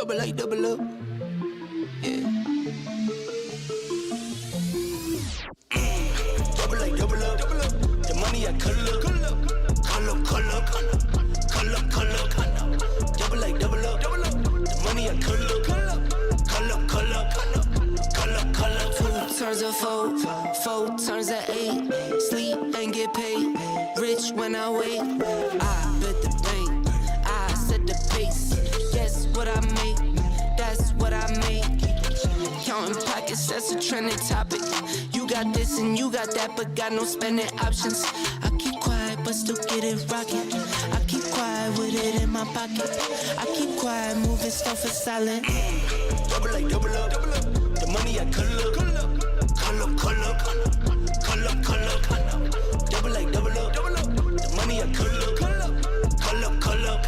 Double up, double up. Yeah. Double up, double up, double up. The money I color, color, color, color, color, color, color. Double up, double up, double up. The money I color, color, color, color, color, color. 2 turns of 4, 4 turns of 8. Sleep and get paid. Rich when I wait. I bet the bank. I set the pace. Guess what I make? That's what I make. Counting pockets, that's a trending topic. You got this and you got that, but got no spending options. I keep quiet, but still get it rocking. I keep quiet with it in my pocket. I keep quiet, moving stuff for silent. Double up, double up, double up. The money I color, color, color, color, color, color, color. Double up, double up, double up. The money I color, color, color, color,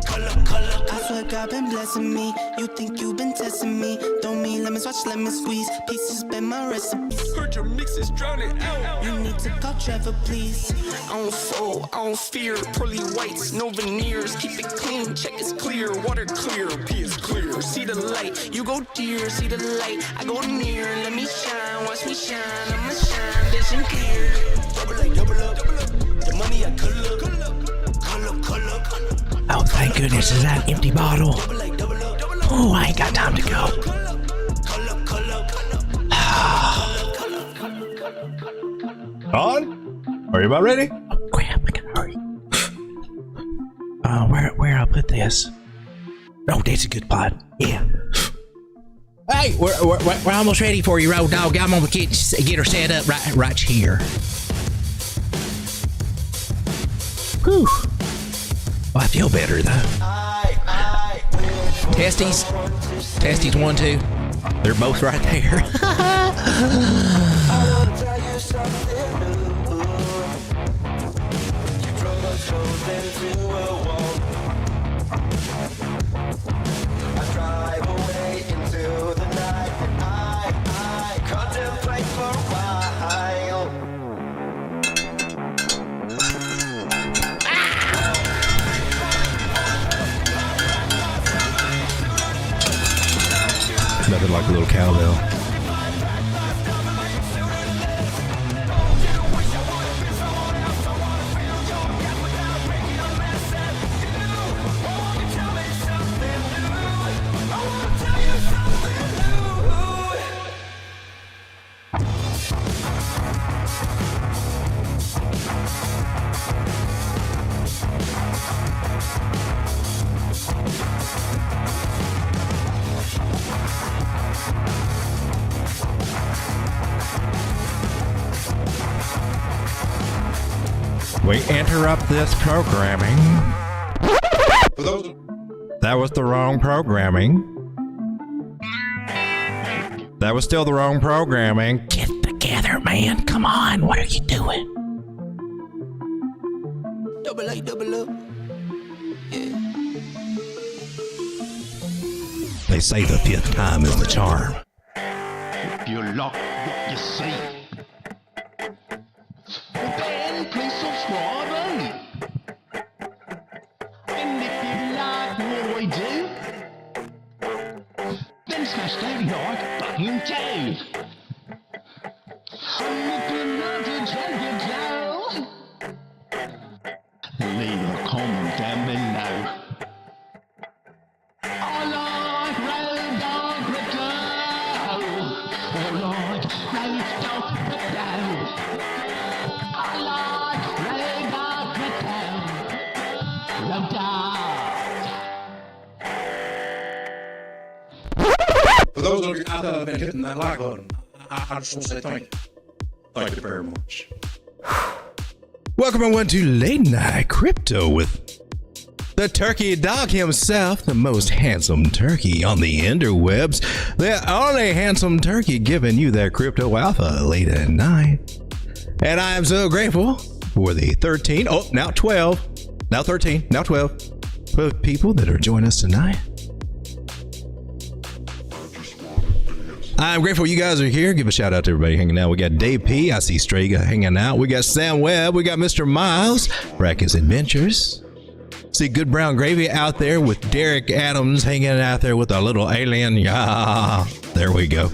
color, color. I swear God been blessing me. You think you been testing me? Don't mean lemons, watch lemon squeeze. Pieces been my recipe. Heard your mix is drowning out. You need to call Trevor, please. I don't fold, I don't fear. Pearly whites, no veneers. Keep it clean, check it's clear. Water clear, P is clear. See the light, you go dear. See the light, I go near. Let me shine, watch me shine. I'ma shine, vision clear. Double up, double up, double up. The money I color, color, color, color. Oh, thank goodness, is that empty bottle? Oh, I ain't got time to go. On? Are you about ready? Oh, crap, I gotta hurry. Where I'll put this? Oh, that's a good spot. Yeah. Hey, we're almost ready for you, Road Dog. I'm gonna get her set up right here. Whew. Well, I feel better though. Testies, testies 1, 2. They're both right there. Nothing like a little cowbell. We interrupt this programming. That was the wrong programming. That was still the wrong programming. Get together, man. Come on. What are you doing? Double up, double up. Yeah. They say the 5th time is the charm. If you like what you see, then please subscribe, eh? And if you like what we do, then smash that like button too. And if you like to check it out, leave a comment down below. I like Road Dog Crypto. I like Road Dog Crypto. I like Road Dog Crypto. Road Dog. For those of you out there that have been hitting that like button, I just want to say thank you. Thank you very much. Welcome everyone to Late Night Crypto with the turkey dog himself, the most handsome turkey on the interwebs, the only handsome turkey giving you that crypto alpha late at night. And I am so grateful for the 13, oh, now 12, now 13, now 12 people that are joining us tonight. I'm grateful you guys are here. Give a shout out to everybody hanging out. We got Dave P. I see Strega hanging out. We got Sam Webb. We got Mr. Miles. Brackett's Adventures. See Good Brown Gravy out there with Derek Adams hanging out there with a little alien. Yeah, there we go.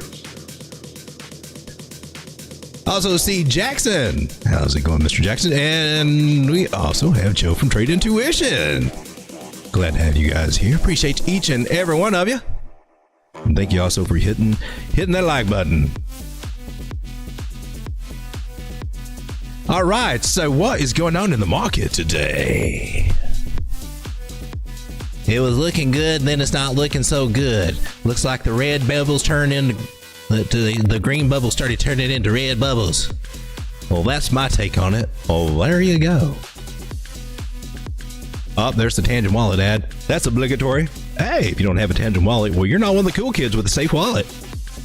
Also see Jackson. How's it going, Mr. Jackson? And we also have Joe from Trade Intuition. Glad to have you guys here. Appreciate each and every one of you. And thank you also for hitting that like button. All right, so what is going on in the market today? It was looking good, then it's not looking so good. Looks like the red bubbles turned into the green bubbles started turning into red bubbles. Well, that's my take on it. Oh, there you go. Oh, there's the Tangem wallet ad. That's obligatory. Hey, if you don't have a Tangem wallet, well, you're not one of the cool kids with a safe wallet.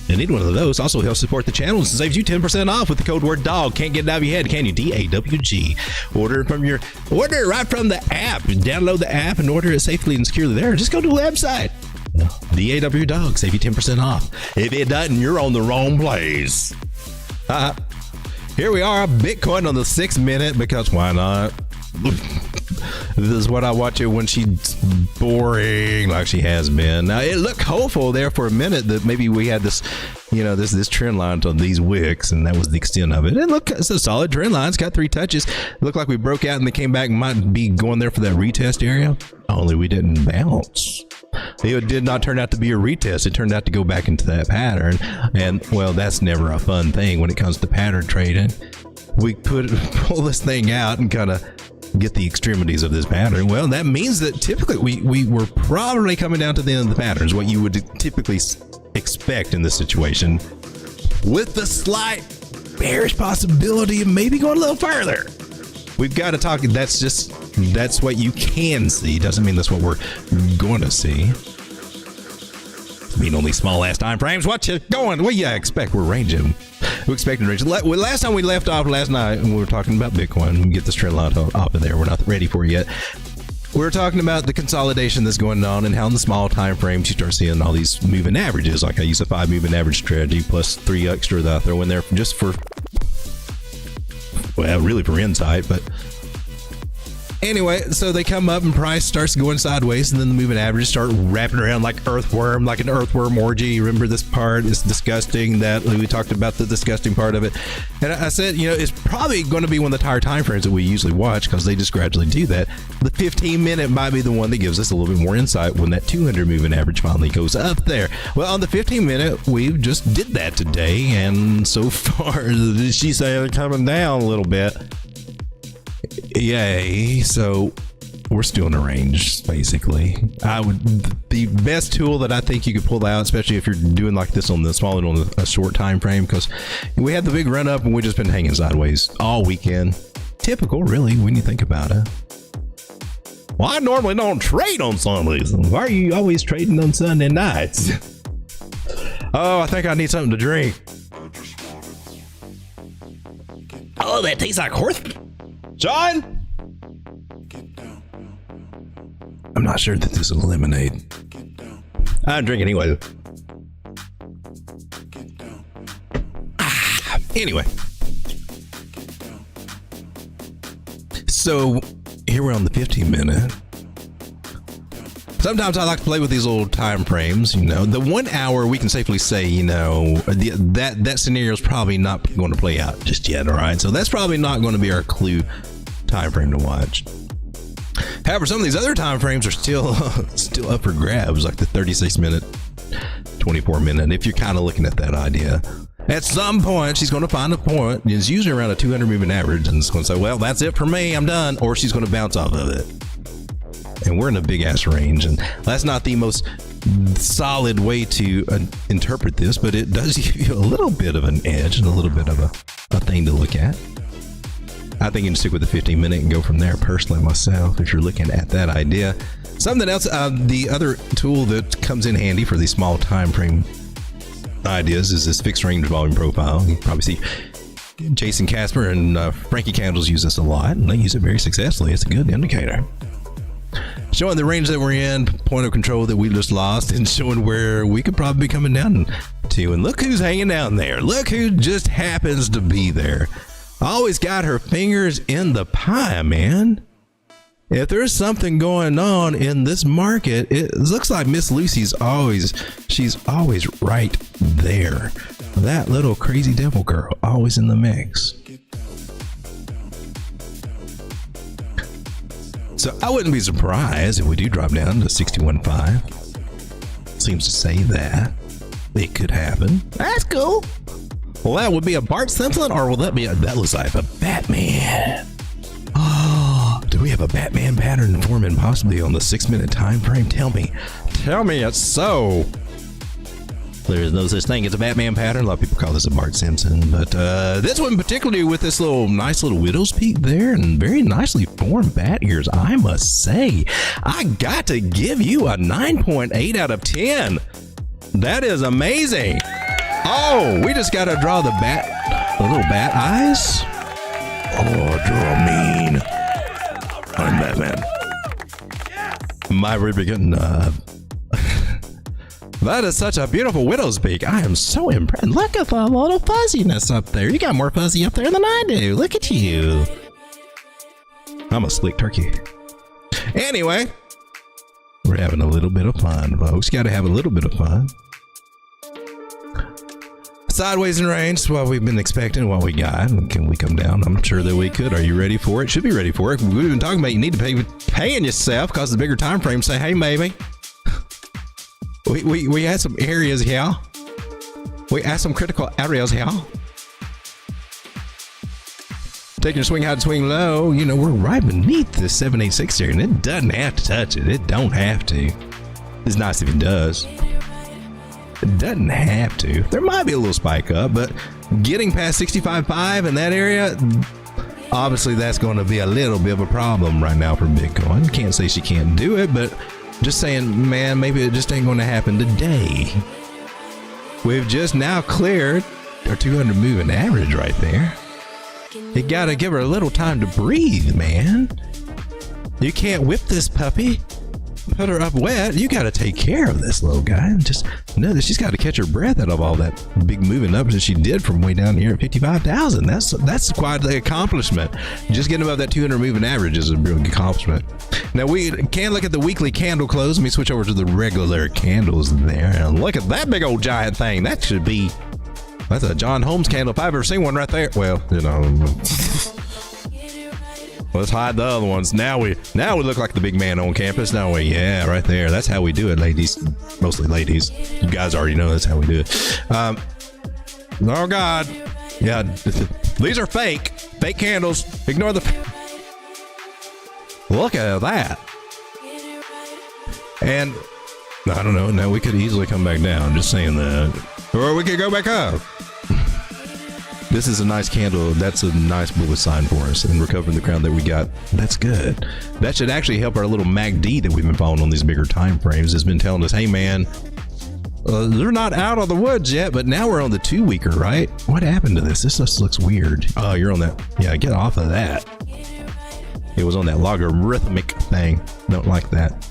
You need one of those. Also helps support the channel and saves you 10% off with the code word DOG. Can't get it out of your head, can you? DAWG. Order it right from the app. Download the app and order it safely and securely there. Just go to the website. DAW Dog, save you 10% off. If it doesn't, you're on the wrong place. Here we are, Bitcoin on the 6 minute, because why not? This is what I watch it when she's boring like she has been. Now it looked hopeful there for a minute that maybe we had this, this trend line on these wicks, and that was the extent of it. And look, it's a solid trend line. It's got 3 touches. It looked like we broke out and they came back and might be going there for that retest area. Only we didn't bounce. It did not turn out to be a retest. It turned out to go back into that pattern. And well, that's never a fun thing when it comes to pattern trading. We pull this thing out and kind of get the extremities of this pattern. Well, that means that typically we were probably coming down to the end of the pattern, is what you would typically expect in this situation, with the slight bearish possibility of maybe going a little further. We've got to talk. That's what you can see. Doesn't mean that's what we're going to see. I mean, only small ass time frames. What you going? What you expect? We're ranging. We're expecting range. Last time we left off last night, and we were talking about Bitcoin. We get this trend line off of there. We're not ready for it yet. We're talking about the consolidation that's going on and how in the small time frames you start seeing all these moving averages. Like I use a 5 moving average strategy plus 3 extra that I throw in there just for, well, really for insight, but anyway, so they come up and price starts going sideways, and then the moving averages start wrapping around like earthworm, like an earthworm orgy. You remember this part? It's disgusting. That we talked about the disgusting part of it, and I said, it's probably going to be one of the higher time frames that we usually watch, because they just gradually do that. The 15 minute might be the one that gives us a little bit more insight when that 200 moving average finally goes up there. Well, on the 15 minute, we just did that today, and so far she's saying coming down a little bit. Yay. So we're still in a range, basically. The best tool that I think you could pull out, especially if you're doing like this on the small and on a short time frame, because we had the big run up and we've just been hanging sideways all weekend. Typical, really, when you think about it. Well, I normally don't trade on Sundays. Why are you always trading on Sunday nights? Oh, I think I need something to drink. Oh, that tastes like horse. John? I'm not sure that this is lemonade. I'm drinking anyway. Anyway. So here we're on the 15 minute. Sometimes I like to play with these little time frames, The 1 hour, we can safely say, that scenario is probably not going to play out just yet, all right? So that's probably not going to be our clue time frame to watch. However, some of these other time frames are still up for grabs, like the 36 minute, 24 minute, if you're kind of looking at that idea. At some point, she's going to find a point, and it's usually around a 200 moving average, and it's going to say, well, that's it for me, I'm done, or she's going to bounce off of it. And we're in a big ass range, and that's not the most solid way to interpret this, but it does give you a little bit of an edge and a little bit of a thing to look at. I think you can stick with the 15 minute and go from there, personally myself, if you're looking at that idea. Something else, the other tool that comes in handy for these small time frame ideas is this fixed range volume profile. You can probably see Jason Casper and Frankie Candles use this a lot, and they use it very successfully. It's a good indicator. Showing the range that we're in, point of control that we just lost, and showing where we could probably be coming down to. And look who's hanging down there. Look who just happens to be there. Always got her fingers in the pie, man. if there's something going on in this market, it looks like Miss Lucy's she's always right there. That little crazy devil girl, always in the mix. So I wouldn't be surprised if we do drop down to 61.5. Seems to say that it could happen. That's cool. Well, that would be a Bart Simpson, or will that be that looks like a Batman? Oh, do we have a Batman pattern forming possibly on the 6-minute time frame? Tell me it's so. There is no such thing as a Batman pattern. A lot of people call this a Bart Simpson, but this one particularly with this nice little widow's peak there and very nicely formed bat ears, I must say. I got to give you a 9.8 out of 10. That is amazing. Oh, we just got to draw the little bat eyes. Oh, draw mean. I'm Batman. My ribbon. That is such a beautiful widow's peak. I am so impressed. Look at the little fuzziness up there. You got more fuzzy up there than I do. Look at you. I'm a slick turkey. Anyway, we're having a little bit of fun, folks. Got to have a little bit of fun. Sideways in range, what we've been expecting, what we got. Can we come down? I'm sure that we could. Are you ready for it? Should be ready for it. We've been talking about you need to paying yourself because the bigger time frames say, hey, maybe. We had some areas here. We had some critical areas here. Taking a swing high to swing low, you know, we're right beneath the 786 here, and it doesn't have to touch it. It don't have to. It's nice if it does. It doesn't have to. There might be a little spike up, but getting past 65.5 in that area, obviously that's going to be a little bit of a problem right now for Bitcoin. Can't say she can't do it, but just saying, man, maybe it just ain't going to happen today. We've just now cleared our 200 moving average right there. You got to give her a little time to breathe, man. You can't whip this puppy. Put her up wet. You got to take care of this little guy and just know that she's got to catch her breath out of all that big moving up that she did from way down here at 55,000. That's quite the accomplishment. Just getting above that 200 moving average is a real good accomplishment. Now we can look at the weekly candle close. Let me switch over to the regular candles there and look at that big old giant thing. That's a John Holmes candle if I've ever seen one right there. Well, you know. Let's hide the other ones. Now we look like the big man on campus, don't we? Yeah, right there. That's how we do it, ladies. Mostly ladies. You guys already know that's how we do it. Oh God. Yeah, these are fake. Fake candles. Ignore the. Look at that. And I don't know. Now we could easily come back down. Just saying that. Or we could go back up. This is a nice candle. That's a nice bullish sign for us, and recovering the ground that we got. That's good. That should actually help our little MACD that we've been following on these bigger time frames. Has been telling us, hey man, they're not out of the woods yet, but now we're on the 2 weeker, right? What happened to this? This just looks weird. Oh, you're on that. Yeah, get off of that. It was on that logarithmic thing. Don't like that.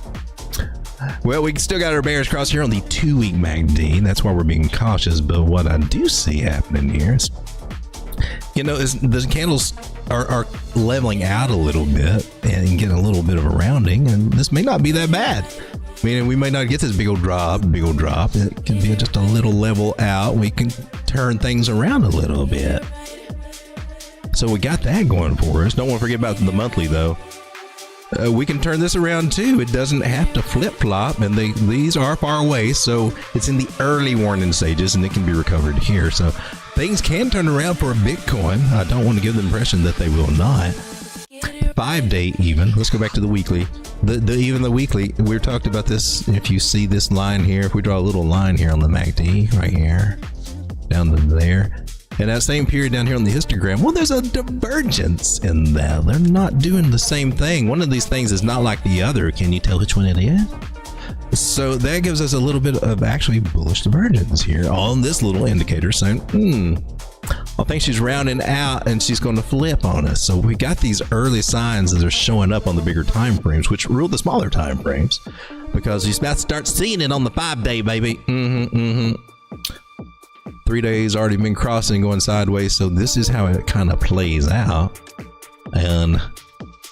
Well, we still got our bears crossed here on the 2 week MACD. That's why we're being cautious. But what I do see happening here is, you know, the candles are leveling out a little bit and getting a little bit of a rounding, and this may not be that bad. Meaning we may not get this big old drop. It can be just a little level out. We can turn things around a little bit. So we got that going for us. Don't want to forget about the monthly though. We can turn this around too. It doesn't have to flip-flop, and these are far away, so it's in the early warning stages, and it can be recovered here. So things can turn around for a Bitcoin. I don't want to give the impression that they will not. 5 day even. Let's go back to the weekly. Even the weekly, we talked about this. If you see this line here, if we draw a little line here on the MACD, right here, down to there. And that same period down here on the histogram, well, there's a divergence in that. They're not doing the same thing. One of these things is not like the other. Can you tell which one it is? So that gives us a little bit of actually bullish divergence here on this little indicator saying, I think she's rounding out and she's going to flip on us. So we got these early signs that are showing up on the bigger time frames, which rule the smaller time frames, because you're about to start seeing it on the 5 day, baby. 3 days already been crossing, going sideways. So this is how it kind of plays out. And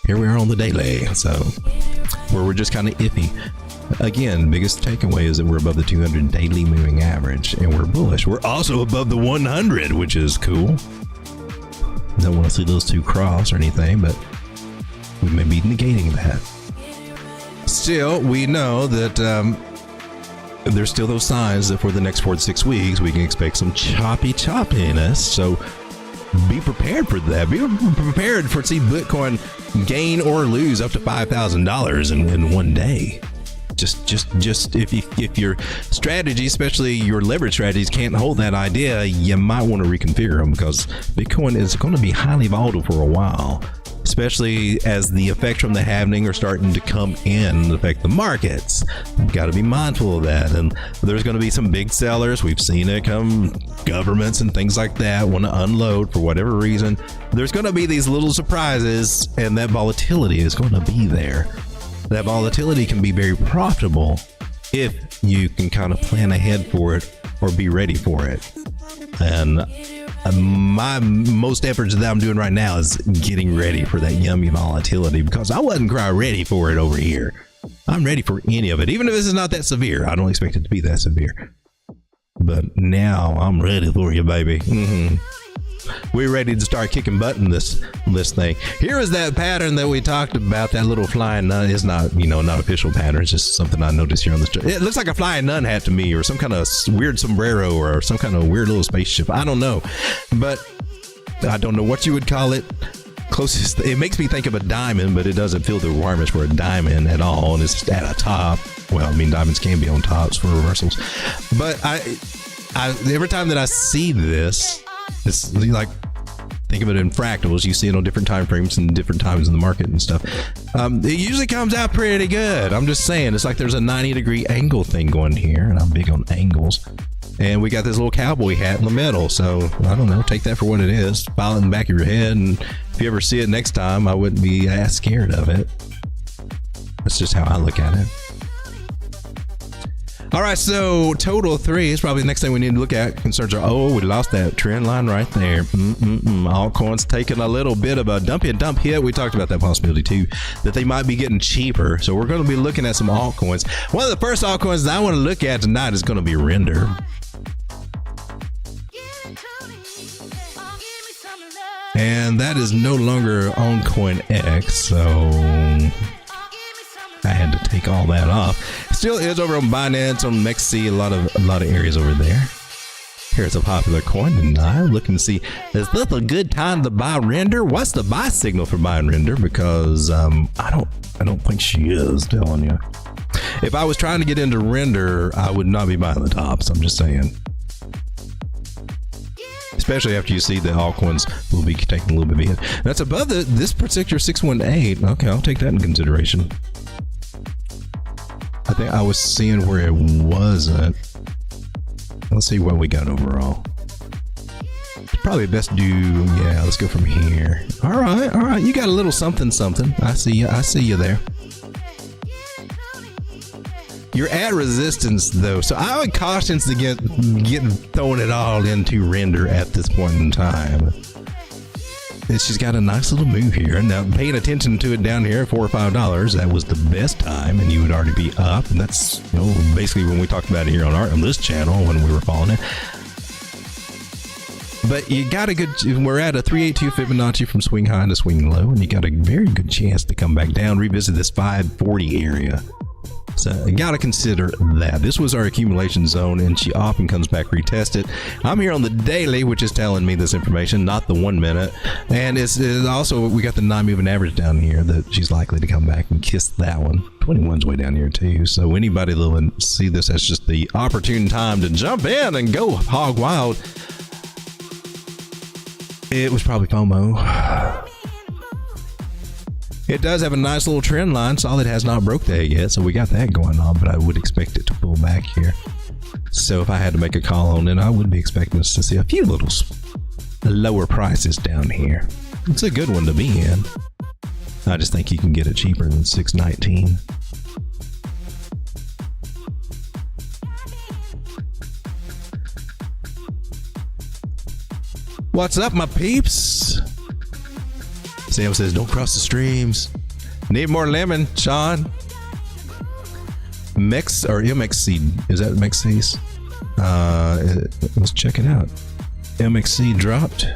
here we are on the daily. So where we're just kind of iffy. Again, biggest takeaway is that we're above the 200 daily moving average, and we're bullish. We're also above the 100, which is cool. Don't want to see those two cross or anything, but we may be negating that. Still, we know that there's still those signs that for the next 4 to 6 weeks, we can expect some choppiness. So be prepared for that. Be prepared for see Bitcoin gain or lose up to $5,000 in one day. Just if your strategy, especially your leverage strategies, can't hold that idea, you might want to reconfigure them, because Bitcoin is going to be highly volatile for a while, especially as the effects from the halving are starting to come in and affect the markets. You've got to be mindful of that. And there's going to be some big sellers. We've seen it come. Governments and things like that want to unload for whatever reason. There's going to be these little surprises, and that volatility is going to be there. That volatility can be very profitable if you can kind of plan ahead for it or be ready for it. And my most efforts that I'm doing right now is getting ready for that yummy volatility, because I wasn't quite ready for it over here. I'm ready for any of it, even if this is not that severe. I don't expect it to be that severe. But now I'm ready for you, baby. We're ready to start kicking butt in this thing. Here is that pattern that we talked about. That little flying nun is not, not official pattern. It's just something I noticed here on this. It looks like a flying nun hat to me, or some kind of weird sombrero, or some kind of weird little spaceship. I don't know, but I don't know what you would call it. Closest, it makes me think of a diamond, but it doesn't fill the requirements for a diamond at all, and it's at a top. Well, I mean, diamonds can be on tops for reversals, but I every time that I see this, it's like, think of it in fractals. You see it on different time frames and different times in the market and stuff. It usually comes out pretty good. I'm just saying, it's like there's a 90-degree angle thing going here, and I'm big on angles. And we got this little cowboy hat in the middle. So I don't know, take that for what it is. File it in the back of your head, and if you ever see it next time, I wouldn't be as scared of it. That's just how I look at it. All right, so total 3 is probably the next thing we need to look at. Concerns are, we lost that trend line right there. Altcoins taking a little bit of a dump hit. We talked about that possibility too, that they might be getting cheaper. So we're going to be looking at some altcoins. One of the first altcoins that I want to look at tonight is going to be Render. And that is no longer on CoinEx, so I had to take all that off. Still is over on Binance, on MexC, a lot of areas over there. Here's a popular coin tonight. Looking to see, is this a good time to buy Render? What's the buy signal for buying Render? Because I don't think she is, telling you. If I was trying to get into Render, I would not be buying the tops. I'm just saying. Especially after you see the altcoins will be taking a little bit of a hit. That's above this particular 618. Okay, I'll take that in consideration. I think I was seeing where it wasn't. Let's see what we got overall. Probably best do, yeah, let's go from here. All right. You got a little something. I see you there. You're at resistance though, so I would caution to getting throwing it all into Render at this point in time. She's got a nice little move here. Now, paying attention to it down here, $4 or $5, that was the best time, and you would already be up. And that's, basically when we talked about it here on this channel when we were following it. But you got a good, we're at a 382 Fibonacci from swing high to swing low, and you got a very good chance to come back down, revisit this 540 area. So you got to consider that. This was our accumulation zone, and she often comes back retest it. I'm here on the daily, which is telling me this information, not the 1 minute. And it's also, we got the 9 moving average down here that she's likely to come back and kiss that one. 21's way down here too. So anybody that will see this as just the opportune time to jump in and go hog wild, it was probably FOMO. It does have a nice little trend line. Solid has not broke that yet, so we got that going on, but I would expect it to pull back here. So if I had to make a call on it, I would be expecting us to see a few little lower prices down here. It's a good one to be in. I just think you can get it cheaper than 619. What's up, my peeps? Sam says, don't cross the streams. Need more lemon, Sean. Mex or MexC, is that MexC's? Let's check it out. MexC dropped.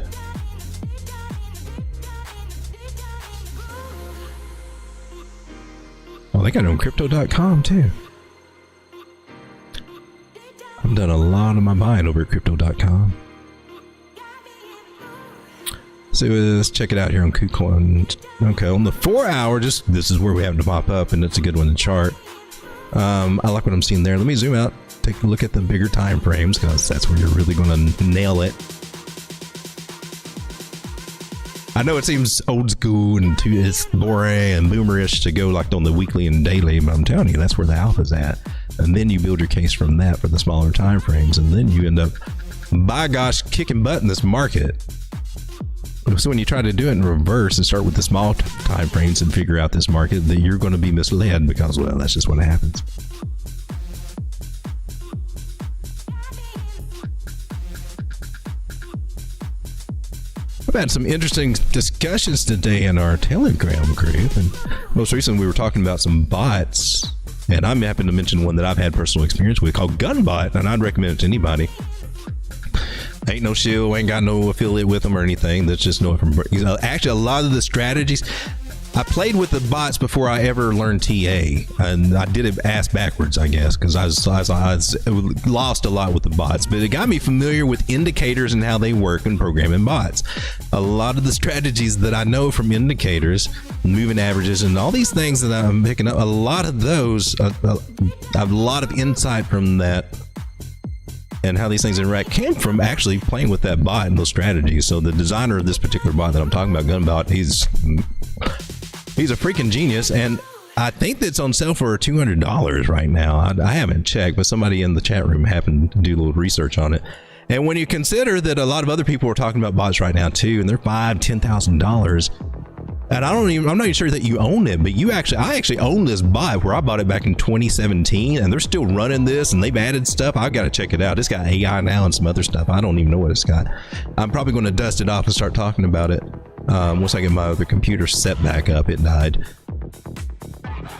Oh, they got it on crypto.com too. I've done a lot of my buying over at crypto.com. So let's check it out here on KuCoin. Okay, on the 4 hour, just this is where we happen to pop up, and it's a good one to chart. I like what I'm seeing there. Let me zoom out, take a look at the bigger time frames, because that's where you're really going to nail it. I know it seems old school and it's boring and boomerish to go like on the weekly and daily, but I'm telling you, that's where the alpha's at. And then you build your case from that for the smaller time frames, and then you end up, by gosh, kicking butt in this market. So when you try to do it in reverse and start with the small time frames and figure out this market, that you're going to be misled because, well, that's just what happens. I've had some interesting discussions today in our Telegram group, and most recently we were talking about some bots, and I happen to mention one that I've had personal experience with called Gunbot, and I'd recommend it to anybody. Ain't no shill, ain't got no affiliate with them or anything. That's just no from, you know, actually a lot of the strategies, I played with the bots before I ever learned TA, and I did it ass backwards, I guess, because I was lost a lot with the bots, but it got me familiar with indicators and how they work in programming bots. A lot of the strategies that I know from indicators, moving averages, and all these things that I'm picking up, a lot of those, I have a lot of insight from that. And how these things interact came from actually playing with that bot and those strategies. So the designer of this particular bot that I'm talking about, Gunbot, he's a freaking genius, and I think that's on sale for $200 right now. I haven't checked, but somebody in the chat room happened to do a little research on it. And when you consider that a lot of other people are talking about bots right now too, and they're $5,000-$10,000, and I'm not even sure that you own it, but I actually own this bot where I bought it back in 2017, and they're still running this, and they've added stuff. I've got to check it out. It's got AI now and some other stuff. I don't even know what it's got. I'm probably going to dust it off and start talking about it once I get my other computer set back up. It died.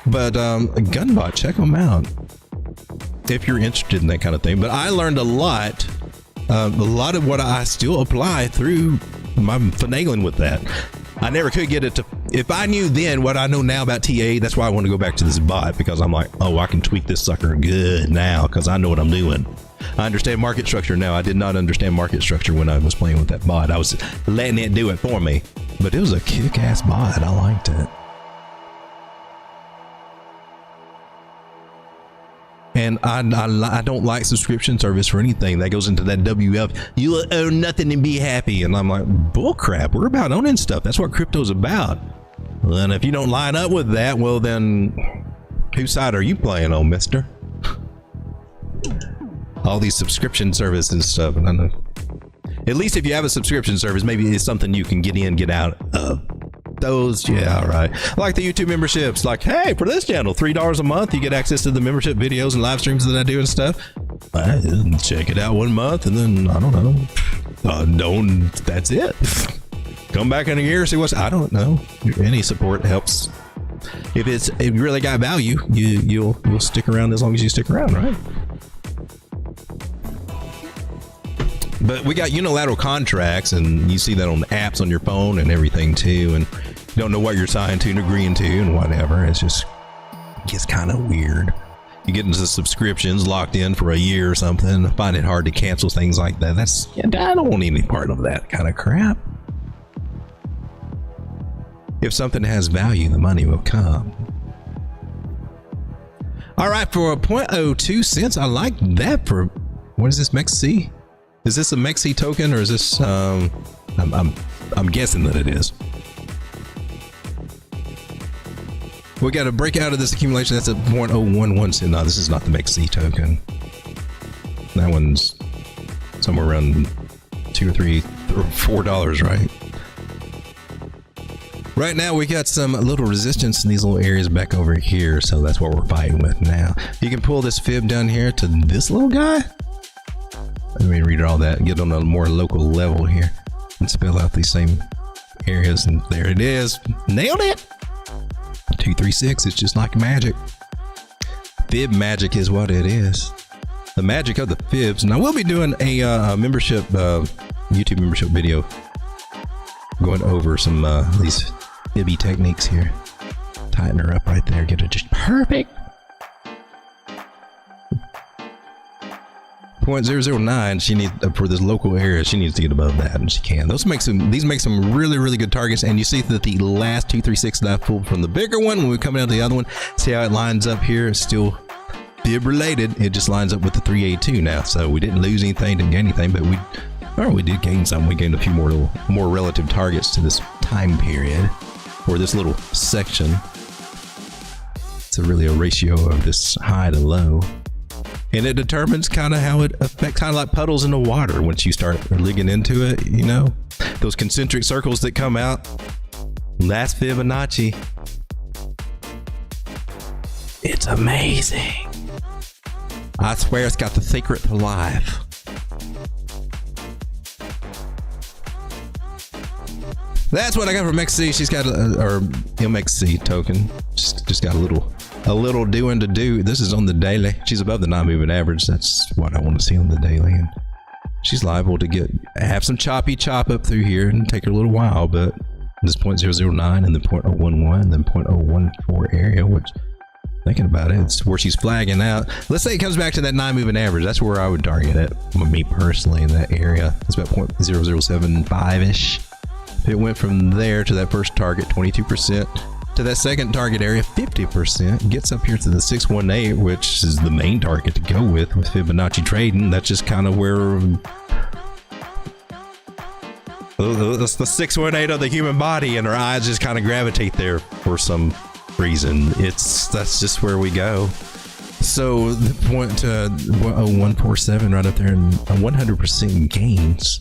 But Gunbot, check them out if you're interested in that kind of thing. But I learned a lot of what I still apply through my finagling with that. I never could get it to, if I knew then what I know now about TA, that's why I want to go back to this bot, because I'm like, oh, I can tweak this sucker good now because I know what I'm doing. I understand market structure now. I did not understand market structure when I was playing with that bot. I was letting it do it for me, but it was a kick-ass bot. I liked it. And I don't like subscription service for anything that goes into that WF. You own nothing and be happy. And I'm like, bullcrap. We're about owning stuff. That's what crypto's about. And if you don't line up with that, well, then whose side are you playing on, mister? All these subscription services and stuff. And I know, at least if you have a subscription service, maybe it's something you can get in, get out of. Those, yeah, all right. Like the YouTube memberships, like, hey, for this channel, $3 a month, you get access to the membership videos and live streams that I do and stuff. Check it out 1 month, and then I don't know, that's it. Come back in a year, see what's, I don't know. Any support helps. If you really got value, you'll stick around as long as you stick around, right? But we got unilateral contracts, and you see that on the apps on your phone and everything too, and you don't know what you're signing to and agreeing to and whatever. It gets kind of weird. You get into subscriptions locked in for a year or something, find it hard to cancel things like that. I don't want any part of that kind of crap. If something has value, the money will come. All right, for 0.02 cents, I like that. For what is this, MexC? Is this a MexC token, or is this I'm guessing that it is. We got to break out of this accumulation. That's a 0.011 cent. No, this is not the MexC token. That one's somewhere around $2 or $3 or $4, right? Right now we got some little resistance in these little areas back over here, so that's what we're fighting with now. You can pull this fib down here to this little guy. Let me read all that and get on a more local level here and spell out these same areas, and there it is. Nailed it. 236. It's just like magic. Fib magic is what it is. The magic of the fibs. And I will be doing a membership, YouTube membership video, going over some these fibby techniques here. Tighten her up right there. Get it just perfect. 0.009. She needs for this local area. She needs to get above that, and she can. These make some really good targets. And you see that the last 236 that I pulled from the bigger one when we come out to the other one. See how it lines up here? It's still fib related. It just lines up with the 382 now. So we didn't lose anything, didn't gain anything, but we did gain some. We gained a few more relative targets to this time period, or this little section. It's really a ratio of this high to low. And it determines kind of how it affects, kind of like puddles in the water once you start digging into it, you know? Those concentric circles that come out. That's Fibonacci. It's amazing. I swear it's got the secret to life. That's what I got from MexC. She's got or MexC token. Just got a little doing to do. This is on the daily. She's above the non-moving average. That's what I want to see on the daily. And she's liable to have some choppy chop up through here and take her a little while. But this 0.009 and the 0.011 and then 0.014 area, which thinking about it, it's where she's flagging out. Let's say it comes back to that non-moving average. That's where I would target it. Me personally, in that area, it's about 0.0075-ish. It went from there to that first target, 22%, to that second target area, 50%, gets up here to the 618, which is the main target to go with Fibonacci trading. That's just kind of where that's the 618 of the human body, and our eyes just kind of gravitate there for some reason. That's just where we go. So the point to 147 right up there, and 100% gains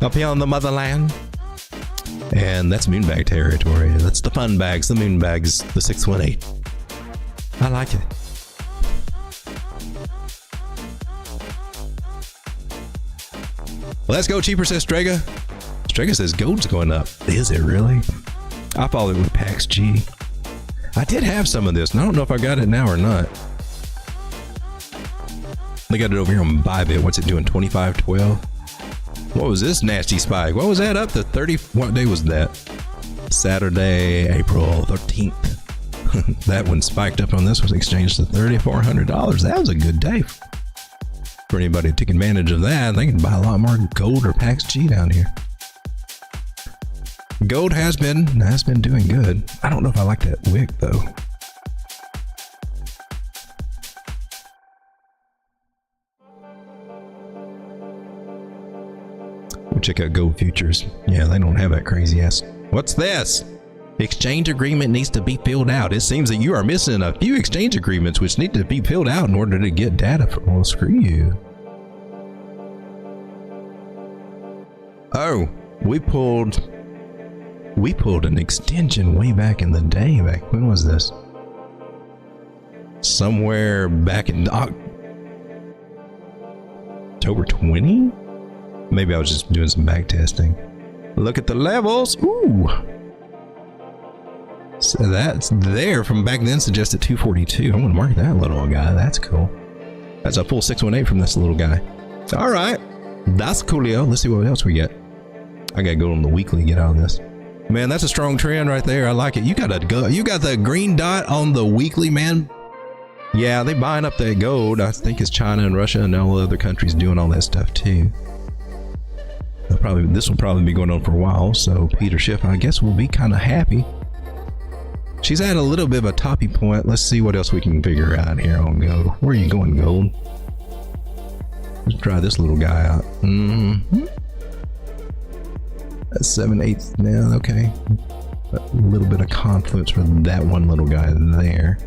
up here on the motherland. And that's moonbag territory. That's the fun bags, the moon bags, the 618. I like it. Well, let's go cheaper, says Strega. Strega says gold's going up. Is it really? I followed it with PAX G. I did have some of this, and I don't know if I got it now or not. They got it over here on Bybit. What's it doing? 25.12. What was this nasty spike? What was that up to 30? What day was that? Saturday, April 13th. That one spiked up on this was exchanged to $3,400. That was a good day for anybody to take advantage of that. They can buy a lot more gold or PAX G down here. Gold has been doing good. I don't know if I like that wick though. Check out gold futures. Yeah, they don't have that crazy ass. What's this? Exchange agreement needs to be filled out. It seems that you are missing a few exchange agreements which need to be filled out in order to get data from. Well, screw you. Oh, we pulled an extension way back in the day. When was this? Somewhere back in October 20? Maybe I was just doing some back testing. Look at the levels. Ooh. So that's there from back then, suggested 242. I'm going to mark that little guy. That's cool. That's a full 618 from this little guy. All right. That's coolio. Let's see what else we get. I got to go on the weekly, get out of this. Man, that's a strong trend right there. I like it. You got the green dot on the weekly, man. Yeah, they buying up that gold. I think it's China and Russia and all other countries doing all that stuff too. This will probably be going on for a while, so Peter Schiff, I guess, will be kind of happy. She's at a little bit of a toppy point. Let's see what else we can figure out here on gold. Where are you going, gold? Let's try this little guy out. That's 7/8 now. Okay, a little bit of confluence for that one little guy there.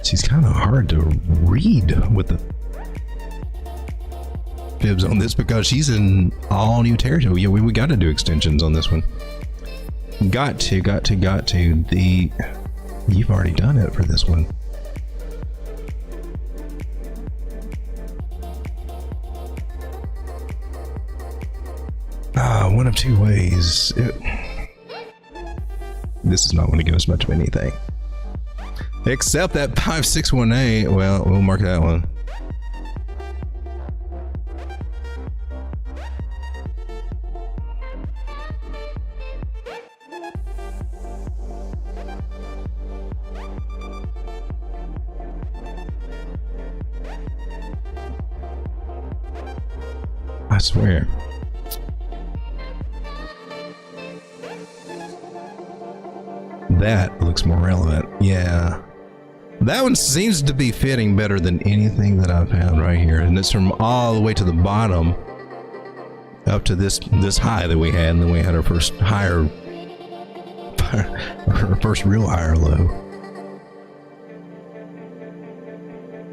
She's kind of hard to read with the fibs on this because she's in all new territory. Yeah, we got to do extensions on this one. Got to. You've already done it for this one. one of two ways. This is not going to give us much of anything. Except that 5618. Well, we'll mark that one. I swear. That looks more relevant. Yeah. That one seems to be fitting better than anything that I've found right here. And it's from all the way to the bottom up to this high that we had. And then we had our first higher, our first real higher low.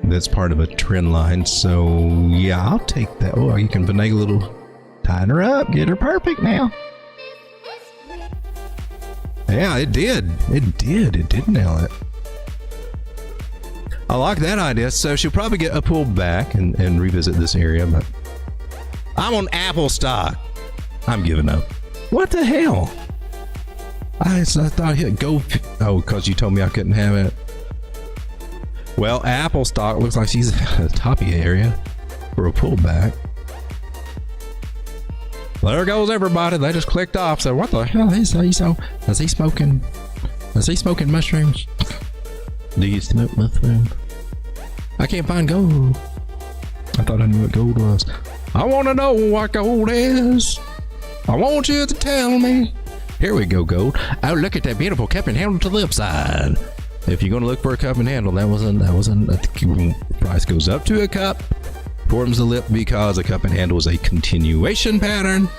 That's part of a trend line. So yeah, I'll take that. Oh, you can finagle a little, tighten her up, get her perfect now. Yeah, it did. It did nail it. I like that idea. So she'll probably get a pull back and revisit this area, but I'm on Apple stock. I'm giving up. What the hell? I thought he'd go. Oh, because you told me I couldn't have it. Well, Apple stock looks like she's at the toppy area for a pullback. There goes everybody. They just clicked off. So what the hell is he? So is he smoking? Is he smoking mushrooms? Do you smoke mushrooms? I can't find gold. I thought I knew what gold was. I want to know what gold is. I want you to tell me. Here we go, gold. Oh, look at that beautiful cup and handle to the left side. If you're going to look for a cup and handle, that wasn't. The price goes up to a cup, forms the lip because a cup and handle is a continuation pattern,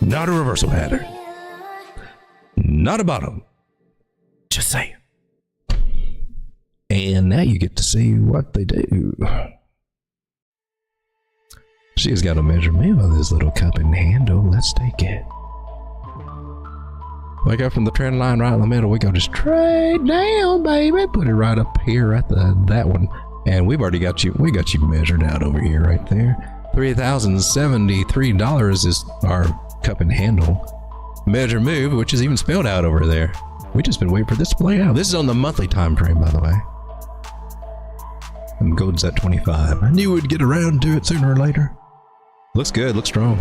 not a reversal pattern, not a bottom. Just saying. And now you get to see what they do. She's got a measurement of this little cup and handle. Let's take it. We go from the trend line right in the middle. We go just straight down, baby. Put it right up here at that one. And we've already got you. We got you measured out over here, right there. $3,073 is our cup and handle measure move, which is even spelled out over there. We just been waiting for this to play out. This is on the monthly time frame, by the way. And gold's at 25. I knew we'd get around to it sooner or later. Looks good. Looks strong.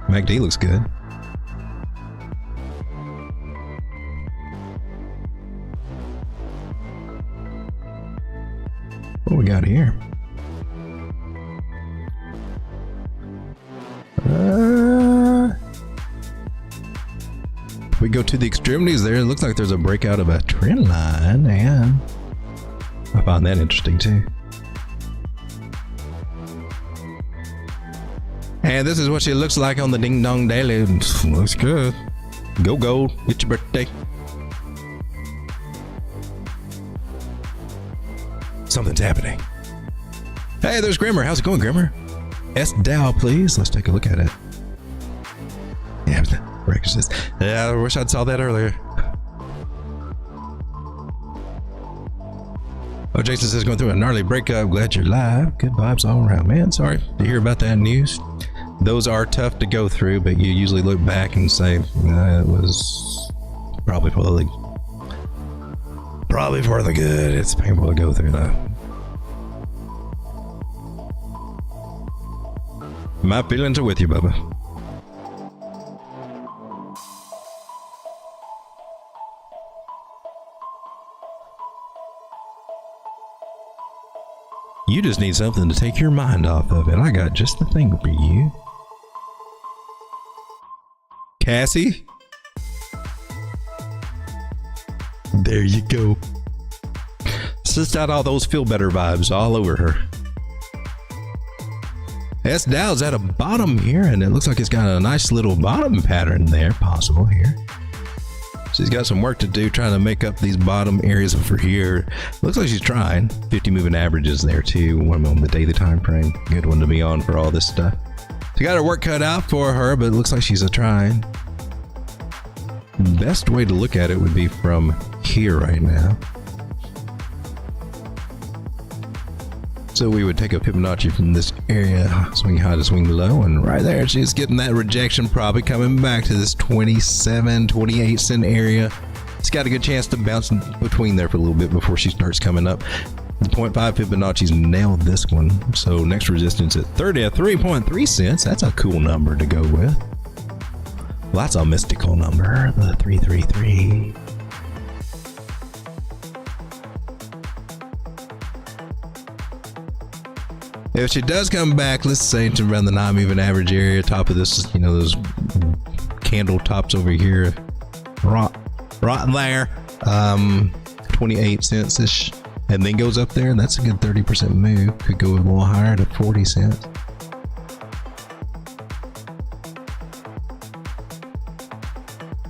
MACD looks good. What we got here? We go to the extremities there. It looks like there's a breakout of a trend line, and I find that interesting too. And this is what she looks like on the Ding Dong Daily. Looks good. Go gold. It's your birthday. Something's happening. Hey, there's Grimmer. How's it going, Grimmer? S-Dow, please. Let's take a look at it. Yeah, breakfast. Yeah, I wish I'd saw that earlier. Oh, Jason says going through a gnarly breakup. Glad you're live. Good vibes all around, man. Sorry to hear about that news. Those are tough to go through, but you usually look back and say, it was probably for the good. It's painful to go through, though. My feelings are with you, Bubba. You just need something to take your mind off of it. I got just the thing for you. Cassie? There you go. Just got all those feel better vibes all over her. S-Dow's at a bottom here, and it looks like it's got a nice little bottom pattern there, possible here. She's got some work to do trying to make up these bottom areas over here. Looks like she's trying. 50 moving averages there too. One on the daily time frame. Good one to be on for all this stuff. She got her work cut out for her, but it looks like she's trying. Best way to look at it would be from here right now. So we would take a Fibonacci from this area, swing high to swing low, and right there she's getting that rejection, probably coming back to this 27, 28 cent area. It's got a good chance to bounce between there for a little bit before she starts coming up. The 0.5 Fibonacci's nailed this one. So next resistance at 33.3 cents. That's a cool number to go with. Well, that's a mystical number, the 333. If she does come back, let's say to around the non-moving average area, top of this, you know, those candle tops over here, right there, 28 cents ish, and then goes up there, that's a good 30% move. Could go a little higher to 40 cents.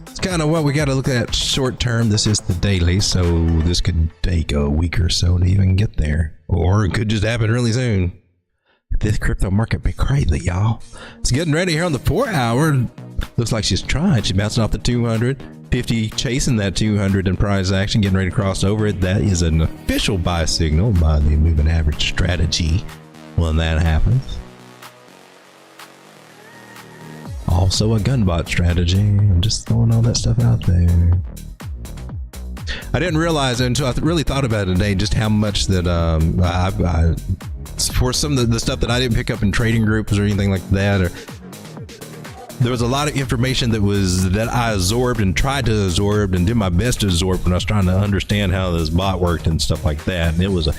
It's kind of what we got to look at short term. This is the daily, so this could take a week or so to even get there, or it could just happen really soon. This crypto market be crazy, y'all. It's getting ready here on the 4 hour. Looks like she's trying. She's bouncing off the 200. 50 chasing that 200 in price action, getting ready to cross over it. That is an official buy signal by the moving average strategy when that happens. Also a gunbot strategy. I'm just throwing all that stuff out there. I didn't realize until I really thought about it today just how much that for some of the stuff that I didn't pick up in trading groups or anything like that, or there was a lot of information that I absorbed and tried to absorb and did my best to absorb when I was trying to understand how this bot worked and stuff like that. And it was a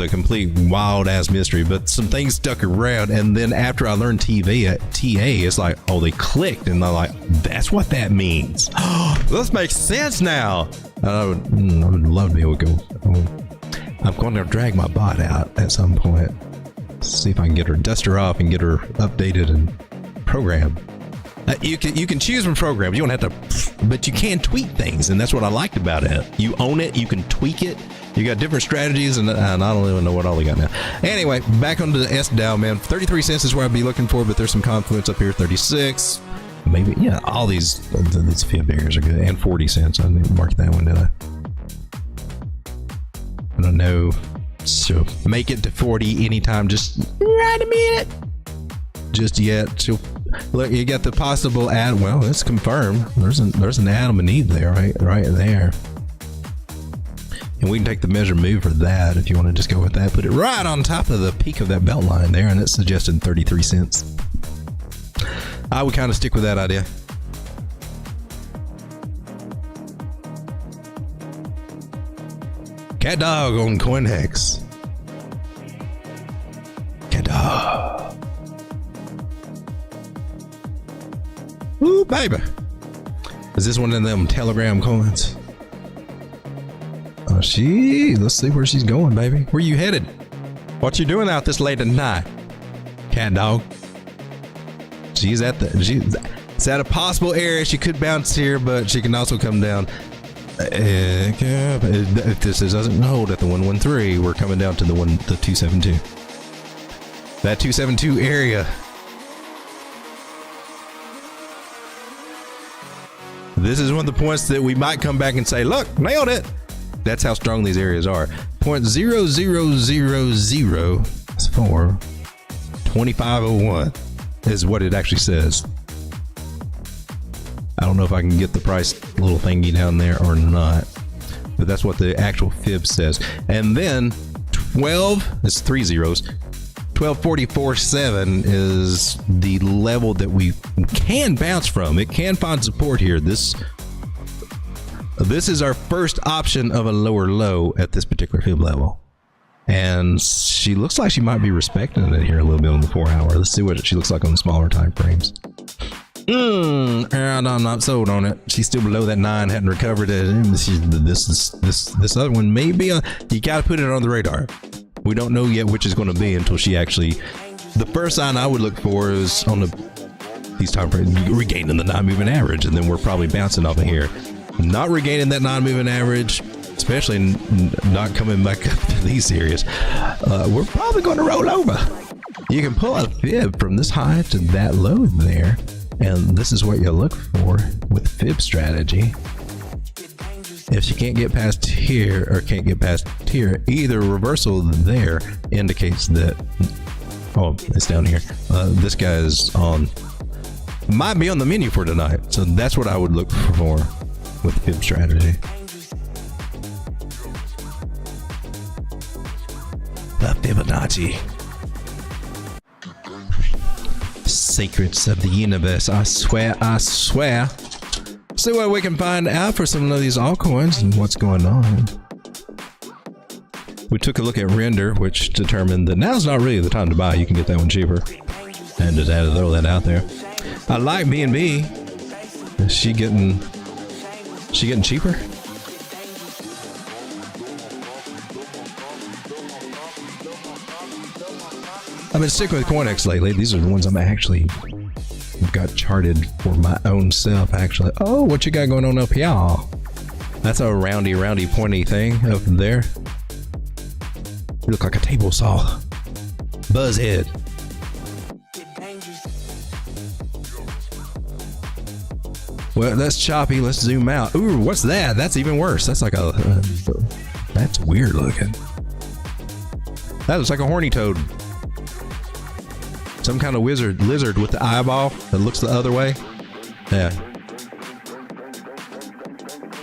complete wild ass mystery, but some things stuck around. And then after I learned TA, it's like, oh, they clicked, and I'm like, that's what that means. This makes sense now. I would love to be able to go. I'm going to drag my bot out at some point. See if I can get her, dust her off, and get her updated and programmed. You can choose from programs. You don't have to, but you can tweak things, and that's what I liked about it. You own it. You can tweak it. You got different strategies, and I don't even know what all they got now. Anyway, back onto the SDAO, man. 33 cents is where I'd be looking for, but there's some confluence up here. 36, maybe. Yeah, all these fib areas are good, and 40 cents. I didn't mark that one, did I? I don't know. So make it to 40 anytime. Just right a minute. Just yet. So look, you got the possible add. Well, it's confirmed. There's an Adam and Eve there, right there. And we can take the measure move for that if you want to just go with that. Put it right on top of the peak of that belt line there, and it's suggested 33 cents. I would kind of stick with that idea. Cat dog on CoinEx. Cat dog. Ooh, baby. Is this one of them Telegram coins? Oh, let's see where she's going, baby. Where you headed? What you doing out this late at night? Cat dog. It's at a possible area. She could bounce here, but she can also come down. If this doesn't hold at the 113, we're coming down to the 272. That 272 area. This is one of the points that we might come back and say, look, nailed it. That's how strong these areas are. 0.00004 2501 is what it actually says. I don't know if I can get the price little thingy down there or not, but that's what the actual fib says. And then 12, it's 3 zeros. 1244.7 is the level that we can bounce from. It can find support here. This is our first option of a lower low at this particular fib level. And she looks like she might be respecting it here a little bit on the 4 hour. Let's see what she looks like on the smaller time frames. And I'm not sold on it. She's still below that 9, hadn't recovered it. This other one may be you got to put it on the radar. We don't know yet which is going to be until she actually. The first sign I would look for is on these time frames regaining the non-moving average, and then we're probably bouncing off of here. Not regaining that non-moving average, especially not coming back up to these areas. We're probably going to roll over. You can pull a fib from this high to that low there. And this is what you look for with fib strategy. If she can't get past here or can't get past here, either reversal there indicates that, oh, it's down here. This guy is might be on the menu for tonight. So that's what I would look for with the fib strategy. The Fibonacci. Secrets of the universe. I swear. See what we can find out for some of these altcoins and what's going on. We took a look at render, which determined that now's not really the time to buy. You can get that one cheaper. And just had to throw that out there. I like B&B. Is she getting cheaper? I've been sticking with CoinEx lately. These are the ones I'm actually got charted for my own self, actually. Oh, what you got going on up here? That's a roundy, pointy thing up there. You look like a table saw. Buzzhead. Well, that's choppy. Let's zoom out. Ooh, what's that? That's even worse. That's like a... that's weird looking. That looks like a horny toad. Some kind of lizard with the eyeball that looks the other way. Yeah.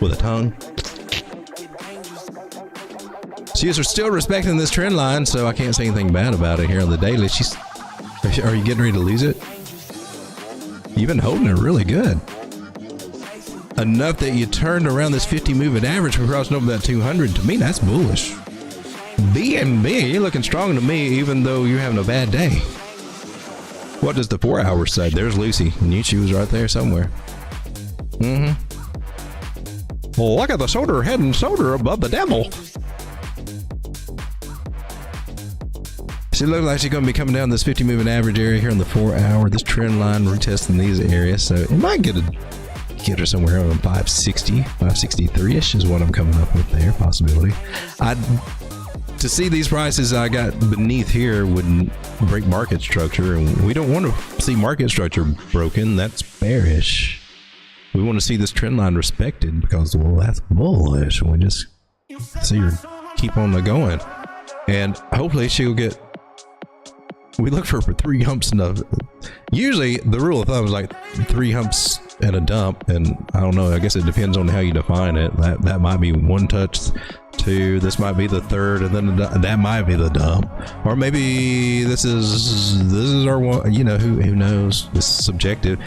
With a tongue. She's still respecting this trend line, so I can't say anything bad about it here on the daily. Are you getting ready to lose it? You've been holding it really good. Enough that you turned around this 50 moving average for crossing over that 200. To me, that's bullish. BNB, you're looking strong to me, even though you're having a bad day. What does the 4 hours say? There's Lucy. And she was right there somewhere. Well, look at the shoulder head and shoulder above the devil. She looks like she's going to be coming down this 50 moving average area here in the 4 hour. This trend line retesting these areas. So it might get her somewhere around 560, 563-ish is what I'm coming up with there. Possibility. To see these prices I got beneath here would break market structure, and we don't want to see market structure broken. That's bearish. We want to see this trend line respected because, well, that's bullish. We just see her keep on going, and hopefully she'll get. We look for 3 humps enough. Usually the rule of thumb is like 3 humps and a dump, and I don't know. I guess it depends on how you define it. That might be 1 touch. 2, this might be the 3rd, and then that might be the dump, or maybe this is our one. You know, who knows? This is subjective.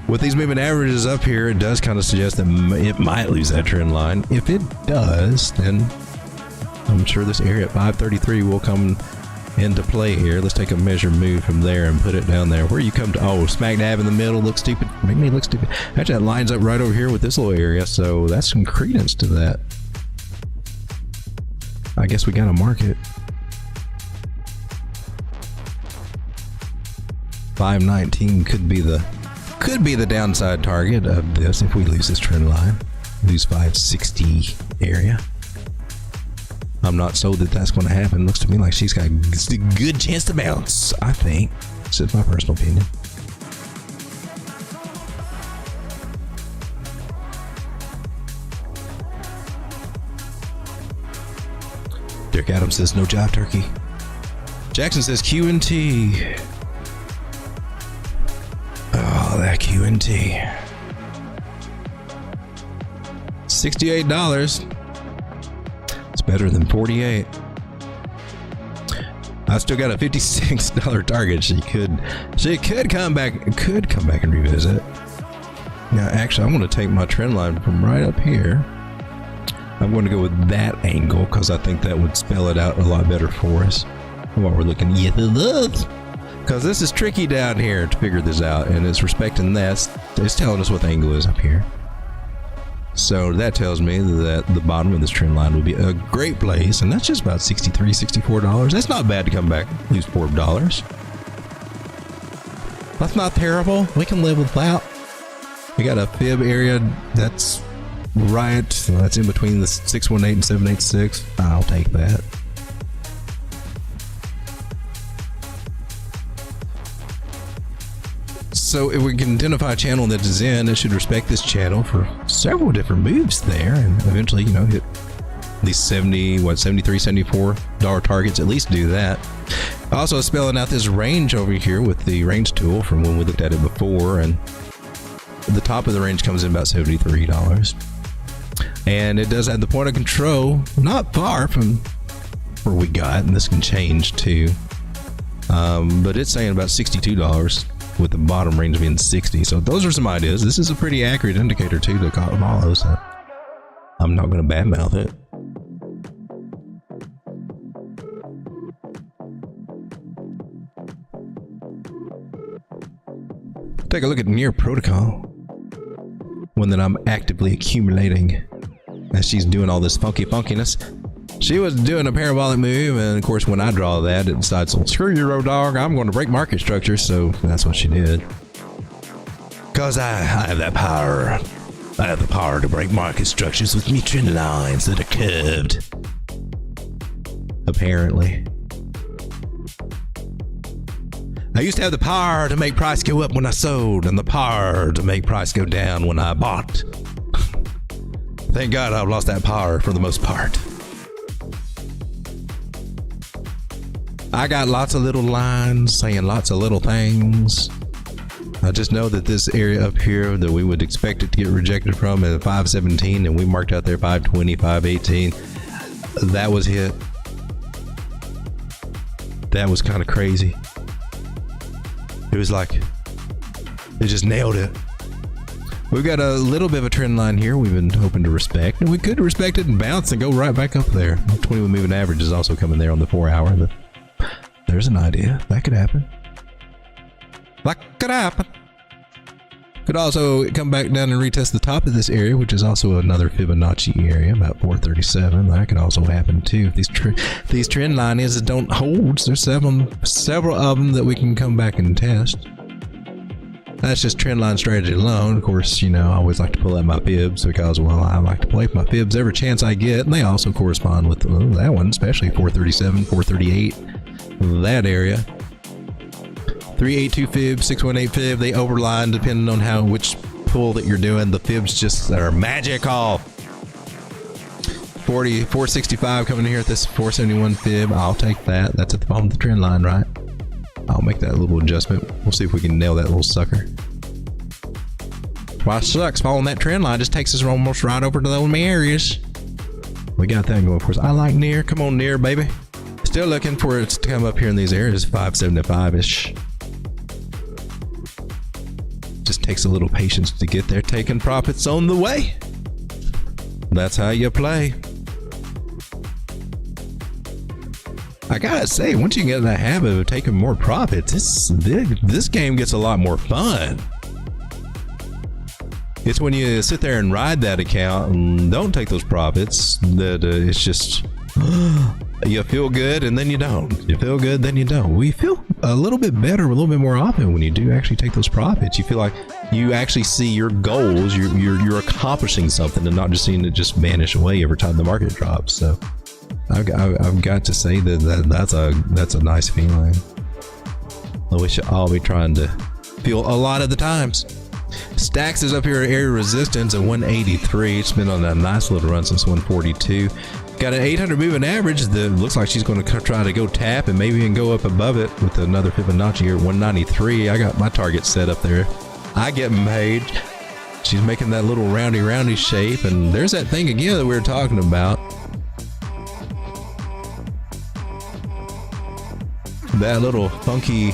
With these moving averages up here, it does kind of suggest that it might lose that trend line. If it does, then I'm sure this area at 533 will come into play here. Let's take a measured move from there and put it down there. Where you come to, oh, smack dab in the middle, looks stupid. Make me look stupid. Actually, that lines up right over here with this little area, so that's some credence to that. I guess we got a market. 519 could be the downside target of this if we lose this trend line. Lose 560 area. I'm not sold that that's going to happen. Looks to me like she's got a good chance to bounce, I think. It's just my personal opinion. Derek Adams says no jive turkey. Jackson says Q&T. Oh, that Q&T. $68. It's better than 48. I still got a $56 target. She could come back and revisit. Now, actually, I'm going to take my trend line from right up here. I'm going to go with that angle because I think that would spell it out a lot better for us. What we're looking at. Because this is tricky down here to figure this out, and it's respecting this. It's telling us what the angle is up here. So that tells me that the bottom of this trend line would be a great place, and that's just about $63, $64. That's not bad to come back and lose $4. That's not terrible. We can live with that. We got a fib area that's right. So that's in between the 618 and 786. I'll take that. So if we can identify a channel that is in, it should respect this channel for several different moves there, and eventually, you know, hit these 73, $74 targets. At least do that. Also spelling out this range over here with the range tool from when we looked at it before, and the top of the range comes in about $73. And it does have the point of control not far from where we got, and this can change too. But it's saying about $62 with the bottom range being 60. So those are some ideas. This is a pretty accurate indicator too to follow, so I'm not going to badmouth it. Take a look at Near Protocol, one that I'm actively accumulating as she's doing all this funkiness. She was doing a parabolic move, and of course when I draw that, it decides, well, screw you, road dog, I'm going to break market structure. So that's what she did. Because I have that power. I have the power to break market structures with me trend lines that are curved. Apparently. I used to have the power to make price go up when I sold, and the power to make price go down when I bought. Thank God I've lost that power for the most part. I got lots of little lines saying lots of little things. I just know that this area up here that we would expect it to get rejected from at 517, and we marked out there 520, 518. That was hit. That was kind of crazy. It was like, it just nailed it. We've got a little bit of a trend line here we've been hoping to respect, and we could respect it and bounce and go right back up there. 21 moving average is also coming there on the 4 hour. There's an idea. That could happen. That could happen. Could also come back down and retest the top of this area, which is also another Fibonacci area, about 437. That could also happen too. If these trend lines don't hold, there's several of them that we can come back and test. That's just trend line strategy alone. Of course, you know, I always like to pull out my fibs because, well, I like to play with my fibs every chance I get, and they also correspond with that one, especially 437, 438, that area. 382 fib, 618 fib, they overline depending on which pull that you're doing. The fibs just are magical. 465 coming in here at this 471 fib. I'll take that. That's at the bottom of the trend line, right? I'll make that little adjustment. We'll see if we can nail that little sucker. Why sucks, following that trend line just takes us almost right over to those areas. We got that going for us. I like near. Come on, near, baby. Still looking for it to come up here in these areas, 575-ish. Just takes a little patience to get there. Taking profits on the way. That's how you play. I gotta say, once you get in the habit of taking more profits, this game gets a lot more fun. It's when you sit there and ride that account and don't take those profits that it's just you feel good and then you don't. You feel good, then you don't. We feel a little bit better, a little bit more often when you do actually take those profits. You feel like you actually see your goals. You're accomplishing something and not just seeing it just vanish away every time the market drops. So I've got to say that's a nice feeling. We should all be trying to feel a lot of the times. Stacks is up here at area resistance at 183. It's been on a nice little run since 142. Got an 800 moving average that looks like she's going to try to go tap and maybe even go up above it with another Fibonacci here at 193. I got my target set up there. I get paid. She's making that little roundy shape, and there's that thing again that we were talking about. That little funky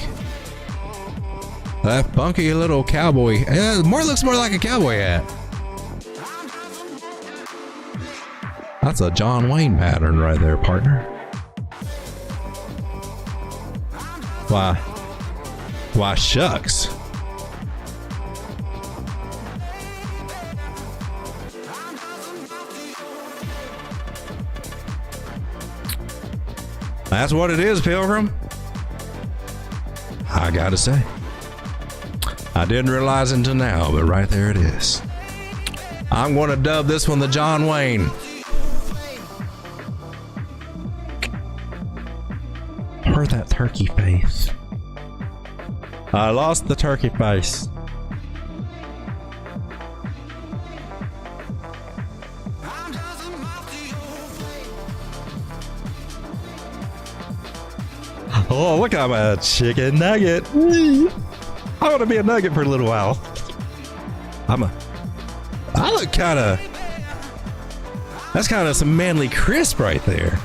little cowboy. Looks more like a cowboy hat. That's a John Wayne pattern right there, partner. Why shucks. That's what it is, Pilgrim. I gotta say, I didn't realize until now, but right there it is. I'm going to dub this one the John Wayne. Heard that turkey face. I lost the turkey face. Oh, look, I'm a chicken nugget. I want to be a nugget for a little while. I look kind of, that's kind of some manly crisp right there.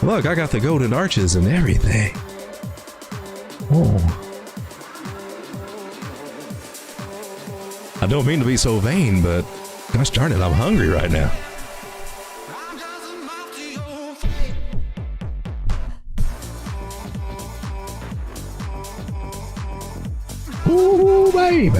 Look, I got the golden arches and everything. Oh. I don't mean to be so vain, but gosh darn it, I'm hungry right now. Ooh, baby.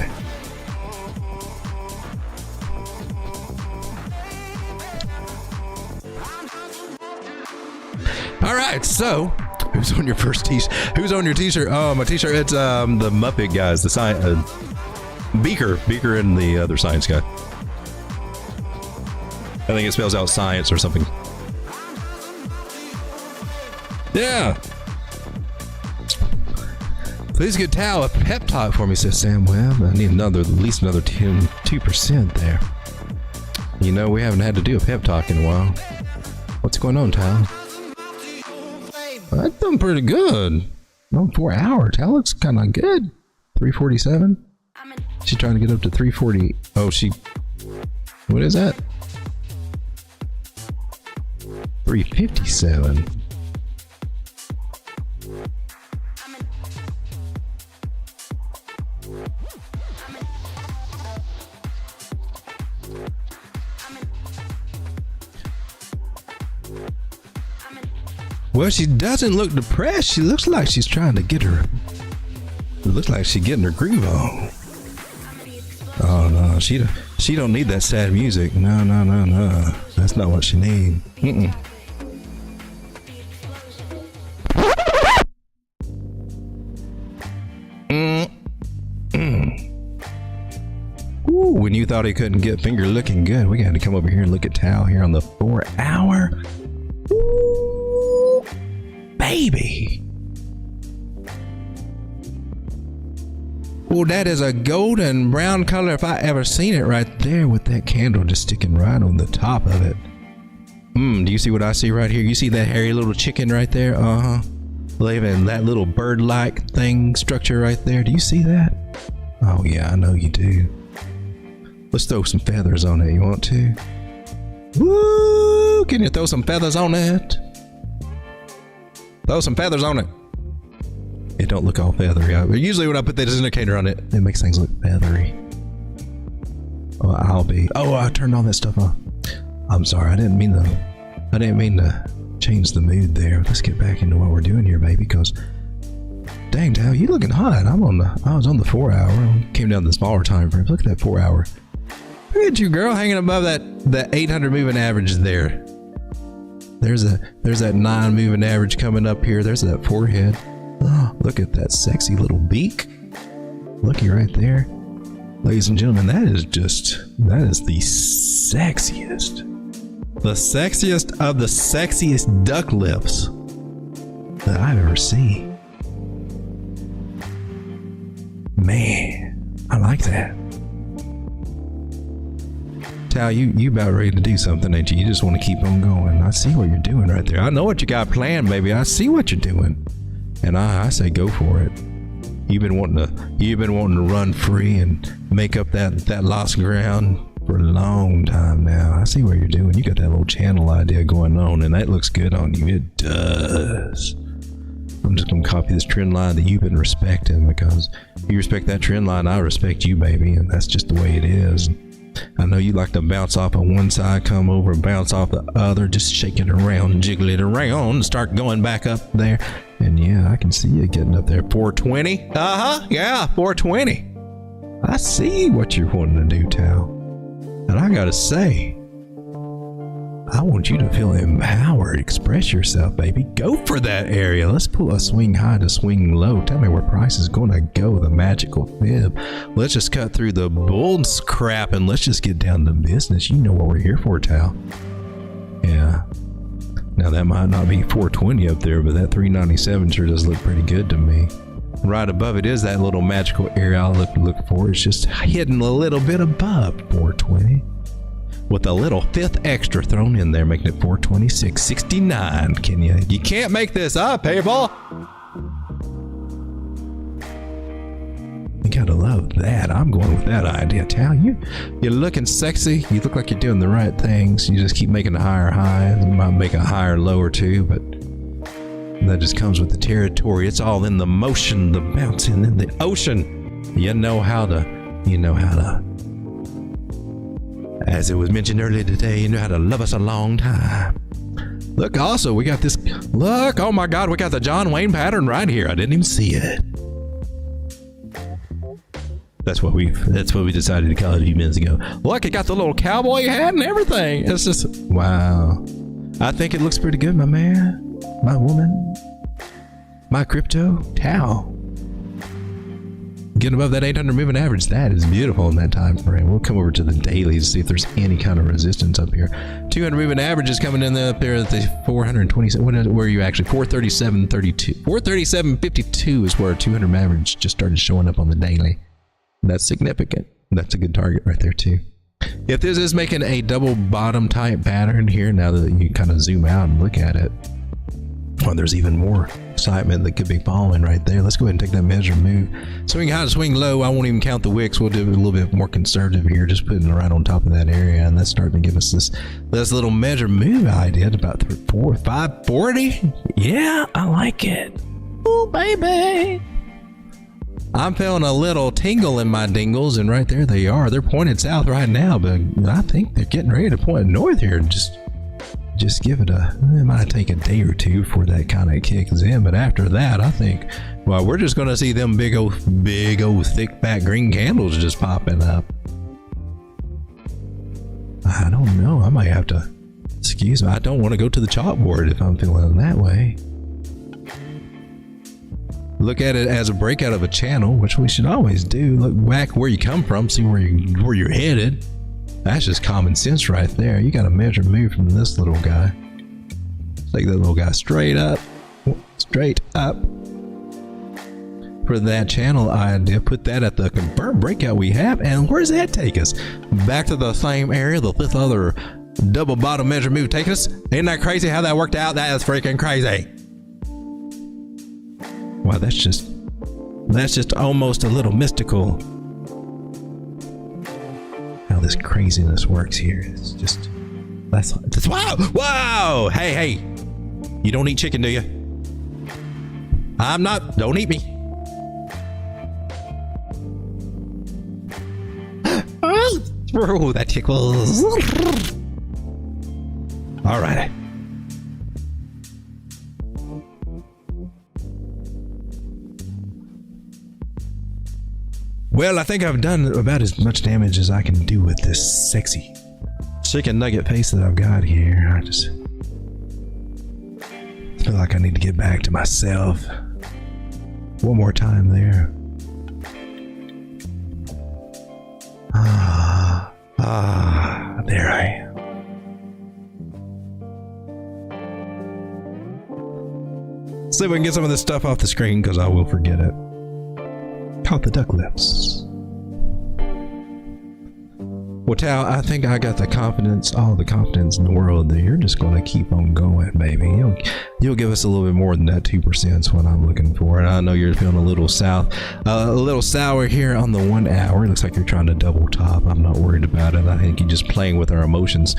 All right, so who's on your first t-shirt? Who's on your t-shirt? Oh, my t-shirt. It's the Muppet guys, the science Beaker, and the other science guy. I think it spells out science or something. Yeah. Please get Tao a pep talk for me, says Sam Webb. I need at least another 2% there. You know, we haven't had to do a pep talk in a while. What's going on, Tao? That's done pretty good. No, 4 hours. Tao looks kind of good. 347. She's trying to get up to 340. Oh, what is that? 357. Well, she doesn't look depressed. She looks like she's trying to get her. It looks like she's getting her groove on. Oh no, she don't need that sad music. No. That's not what she needs. Ooh, when you thought he couldn't get finger looking good, we got to come over here and look at Tao here on the 4 hour. Ooh, baby. Well, that is a golden brown color if I ever seen it right there, with that candle just sticking right on the top of it. Do you see what I see right here? You see that hairy little chicken right there? Leaving that little bird-like thing structure right there. Do you see that? Oh yeah, I know you do. Let's throw some feathers on it. You want to? Woo! Can you throw some feathers on it? Throw some feathers on it. It don't look all feathery. Usually when I put that indicator on it, it makes things look feathery. Oh, I turned all that stuff on. I'm sorry, I didn't mean to change the mood there. Let's get back into what we're doing here, baby, because dang, Tao, you looking hot. I was on the 4 hour. Came down to the smaller time frame. Look at that 4 hour. Look at you, girl, hanging above that 800 moving average there. There's that 9 moving average coming up here. There's that forehead. Oh, look at that sexy little beak. Looky right there. Ladies and gentlemen, that is the sexiest. The sexiest of the sexiest duck lips that I've ever seen. Man, I like that. Tao, you about ready to do something, ain't you? You just want to keep on going. I see what you're doing right there. I know what you got planned, baby. I see what you're doing. And I say go for it. You've been wanting to run free and make up that lost ground for a long time now. I see what you're doing. You got that little channel idea going on, and that looks good on you. It does. I'm just gonna copy this trend line that you've been respecting, because you respect that trend line, I respect you, baby, and that's just the way it is. I know you like to bounce off on one side, come over and bounce off the other, just shake it around, jiggle it around, start going back up there. And yeah, I can see you getting up there. 420? Yeah, 420. I see what you're wanting to do, Tao. And I gotta say, I want you to feel empowered. Express yourself, baby. Go for that area. Let's pull a swing high to swing low. Tell me where price is going to go. The magical fib. Let's just cut through the bull's crap and let's just get down to business. You know what we're here for, Tao. Yeah. Now that might not be 420 up there, but that 397 sure does look pretty good to me. Right above it is that little magical area I'll look for. It's just hidden a little bit above 420. With a little fifth extra thrown in there, making it 426.69. Can you? You can't make this up, people. You gotta love that. I'm going with that idea. Tal, you're looking sexy. You look like you're doing the right things. You just keep making the higher highs. You might make a higher lower too, but that just comes with the territory. It's all in the motion, the bouncing in the ocean. You know how to. As it was mentioned earlier today, you know how to love us a long time. Look, also, we got this. Look, oh my God, we got the John Wayne pattern right here. I didn't even see it. That's what we decided to call it a few minutes ago. Look, it got the little cowboy hat and everything. It's just, wow. I think it looks pretty good, my man, my woman, my crypto, Tal. Getting above that 800 moving average, that is beautiful in that time frame. We'll come over to the daily to see if there's any kind of resistance up here. 200 moving average is coming in there up there at the 427. Where are you actually? 437.32. 437.52 is where 200 average just started showing up on the daily. That's significant. That's a good target right there too. If this is making a double bottom type pattern here, now that you kind of zoom out and look at it, well, there's even more excitement that could be following right there. Let's go ahead and take that measure move. Swing high, swing low. I won't even count the wicks. We'll do it a little bit more conservative here, just putting it right on top of that area, and that's starting to give us this little measure move idea at about 540. Yeah, I like it. Oh, baby. I'm feeling a little tingle in my dingles, and right there they are. They're pointed south right now, but I think they're getting ready to point north here. Just give it might take a day or two before that kind of kicks in, but after that, I think, well, we're just going to see them big old thick back green candles just popping up. I don't know. I might have to, excuse me, I don't want to go to the chalkboard if I'm feeling that way. Look at it as a breakout of a channel, which we should always do. Look back where you come from, see where you're headed. That's just common sense right there. You got to measure move from this little guy. Take that little guy straight up for that channel idea. Put that at the confirmed breakout we have, and where does that take us? Back to the same area the fifth other double bottom measure move take us. Ain't that crazy how that worked out? That is freaking crazy. Wow, that's just almost a little mystical. How this craziness works here. It's just, that's wow. Hey, you don't eat chicken, do you? I'm not. Don't eat me. Oh, that tickles. All right. Well, I think I've done about as much damage as I can do with this sexy chicken nugget face that I've got here. I just feel like I need to get back to myself. One more time there. There I am. See if we can get some of this stuff off the screen, because I will forget it. Caught the duck lips. Well, Tal, I think I got the confidence, all the confidence in the world that you're just going to keep on going, baby. You'll give us a little bit more than that 2% is what I'm looking for. And I know you're feeling a little sour here on the 1 hour. It looks like you're trying to double top. I'm not worried about it. I think you're just playing with our emotions.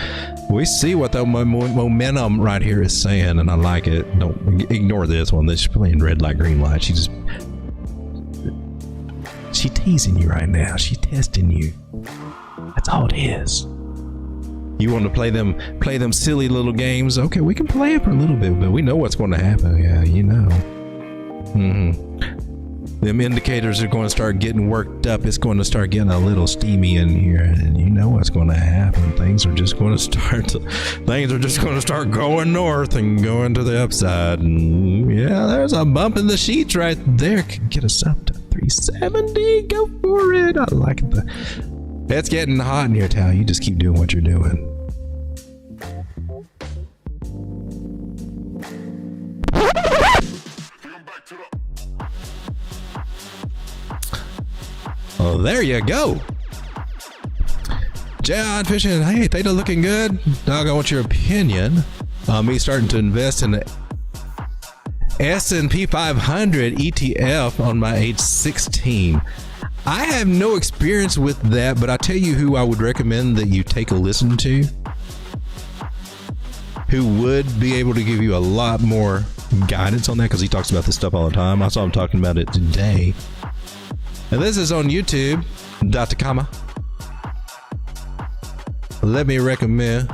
We see what the momentum right here is saying, and I like it. Don't ignore this one. This is playing red light, green light. She's teasing you right now. She's testing you. That's all it is. You want to play them silly little games? Okay, we can play it for a little bit, but we know what's going to happen. Yeah, you know. Them indicators are going to start getting worked up. It's going to start getting a little steamy in here, and you know what's going to happen. Things are just going to start going north and going to the upside. And yeah, there's a bump in the sheets right there. Could get us up to 370. Go for it. I like it. It's getting hot in here, Tal. You just keep doing what you're doing. Oh, there you go. John Fishing, hey, Theta looking good. Dog, I want your opinion on me starting to invest in the S&P 500 ETF on my age 16. I have no experience with that, but I tell you who I would recommend that you take a listen to, who would be able to give you a lot more guidance on that, because he talks about this stuff all the time. I saw him talking about it today. And this is on YouTube, Dr. Kama. Let me recommend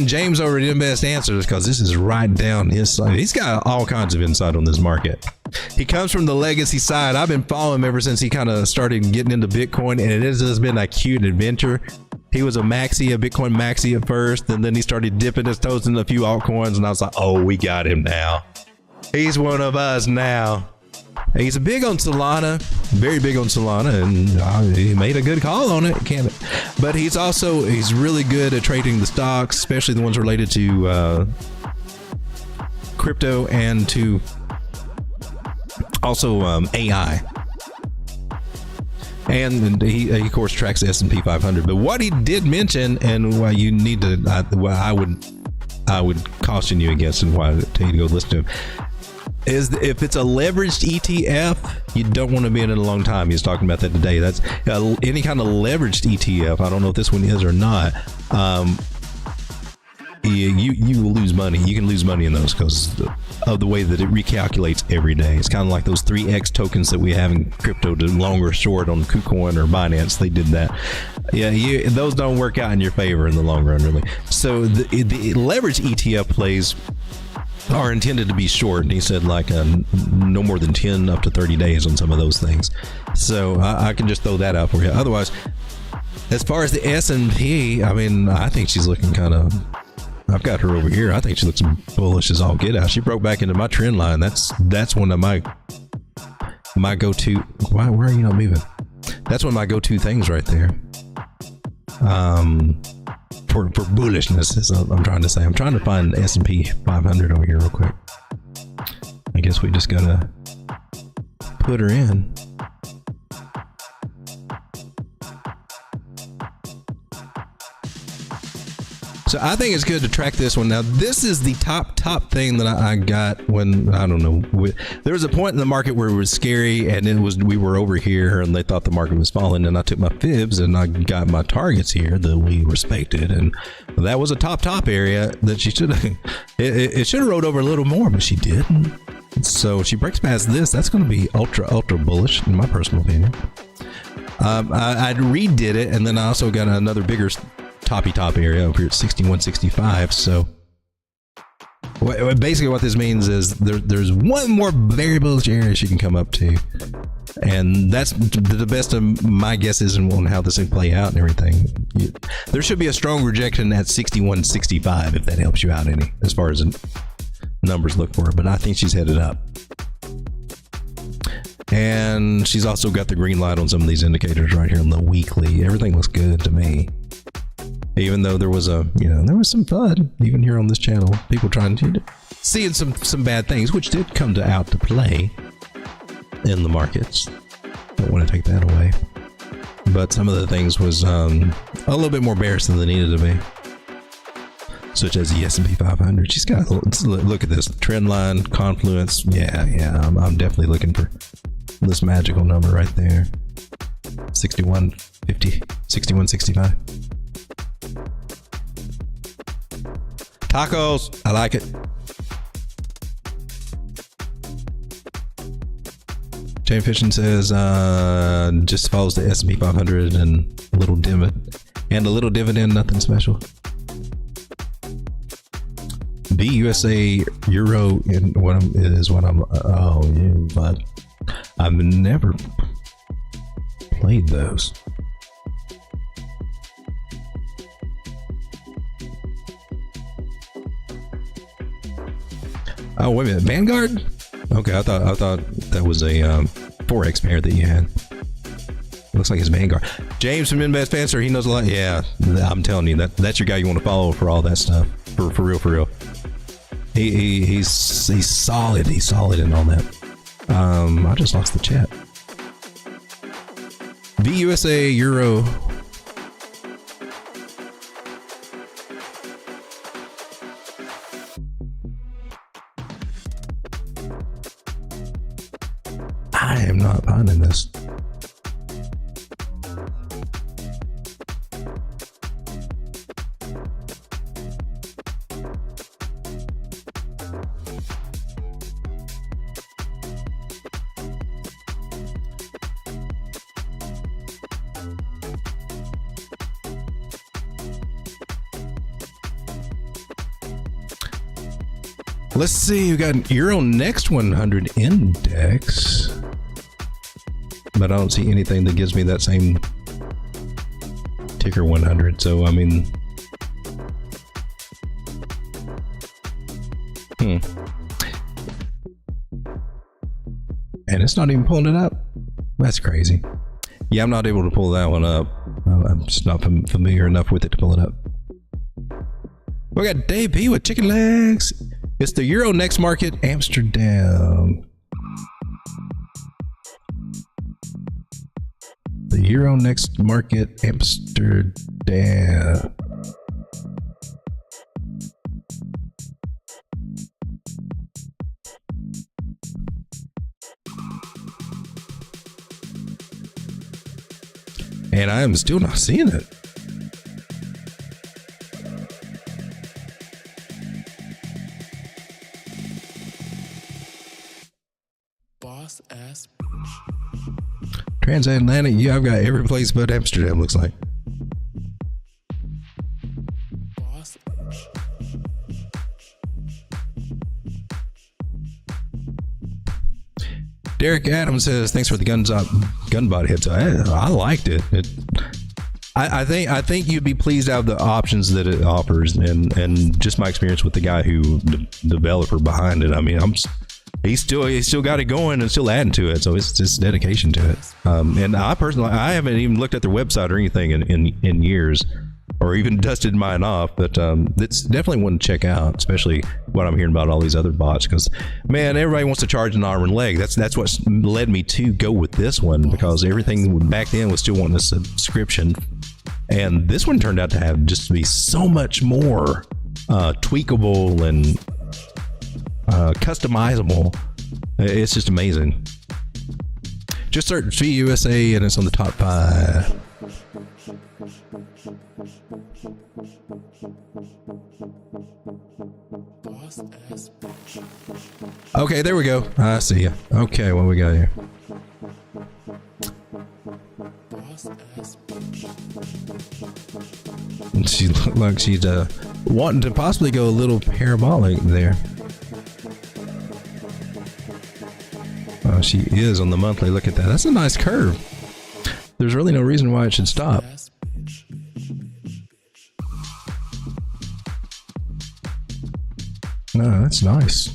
James over at Invest Answers, because this is right down his side. He's got all kinds of insight on this market. He comes from the legacy side. I've been following him ever since he kind of started getting into Bitcoin, and it has been a cute adventure. He was a Bitcoin maxi at first, and then he started dipping his toes into a few altcoins, and I was like, oh, we got him now. He's one of us now. He's big on Solana, very big on Solana, and he made a good call on it. But he's really good at trading the stocks, especially the ones related to crypto and to also AI. And he of course tracks the S&P 500. But what he did mention, and why you need to, I would caution you against, and why I tell you to go listen to him, is if it's a leveraged ETF, you don't want to be in it a long time. He was talking about that today. That's any kind of leveraged ETF. I don't know if this one is or not. You will lose money. You can lose money in those because of the way that it recalculates every day. It's kind of like those 3x tokens that we have in crypto, to long or short on KuCoin or Binance. They did that. Yeah, those don't work out in your favor in the long run, really. So the leveraged ETF plays are intended to be short, and he said like no more than 10 up to 30 days on some of those things. So I can just throw that out for you. Otherwise, as far as the S&P, I mean, I think she's looking kind of, I've got her over here. I think she looks bullish as all get out. She broke back into my trend line. That's one of my go-to. Where are you not moving? That's one of my go-to things right there. For bullishness is what I'm trying to say. I'm trying to find S&P 500 over here real quick. I guess we just gotta put her in. So I think it's good to track this one. Now, this is the top thing that I got when, I don't know, there was a point in the market where it was scary, and we were over here and they thought the market was falling, and I took my fibs and I got my targets here that we respected, and that was a top area that she should have, it should have rolled over a little more, but she didn't. So she breaks past this. That's going to be ultra bullish in my personal opinion. I redid it, and then I also got another bigger top area over here at 6165. So basically what this means is there's one more very bullish area she can come up to, and that's the best of my guesses on how this will play out and everything. There should be a strong rejection at 6165 if that helps you out any as far as numbers look for her, but I think she's headed up. And she's also got the green light on some of these indicators right here on the weekly. Everything looks good to me. Even though there was some FUD even here on this channel, people trying to seeing some bad things, which did come out to play in the markets. Don't want to take that away, but some of the things was a little bit more bearish than they needed to be, such as the S&P 500. She's got, look at this trend line, confluence. Yeah, I'm definitely looking for this magical number right there, 6150, 6165. Tacos, I like it. Jane Fishing says just follows the S&P 500 and a little dividend, nothing special. BUSA Euro in but I've never played those. Oh, wait a minute, Vanguard? Okay, I thought that was a Forex pair that you had. Looks like it's Vanguard. James from Invest Answer, he knows a lot. Yeah, I'm telling you, that's your guy you want to follow for all that stuff. For real. He's solid. He's solid in all that. I just lost the chat. VUSA Euro. I am not finding this. Let's see, we got an Euronext 100 index, but I don't see anything that gives me that same ticker 100. So, I mean, and it's not even pulling it up. That's crazy. Yeah, I'm not able to pull that one up. I'm just not familiar enough with it to pull it up. We got Dave P with chicken legs. It's the Euronext market, Amsterdam. The Euronext market, Amsterdam. And I am still not seeing it. Transatlantic, yeah, I've got every place but Amsterdam, looks like. Derek Adams says, thanks for the gunbot hits. I liked it. I think you'd be pleased out of the options that it offers, and just my experience with the guy who, the developer behind it. I mean, he's still got it going and still adding to it, so it's just dedication to it. And I personally, I haven't even looked at their website or anything in years, or even dusted mine off, but it's definitely one to check out, especially what I'm hearing about all these other bots, because man, everybody wants to charge an arm and leg. That's what led me to go with this one, because everything back then was still wanting a subscription, and this one turned out to have just be so much more tweakable and customizable. It's just amazing. Just search VUSA and it's on the top 5. Okay, there we go. I see ya. Okay, what we got here? She looked like she's wanting to possibly go a little parabolic there. Oh, she is on the monthly. Look at that. That's a nice curve. There's really no reason why it should stop. No, that's nice.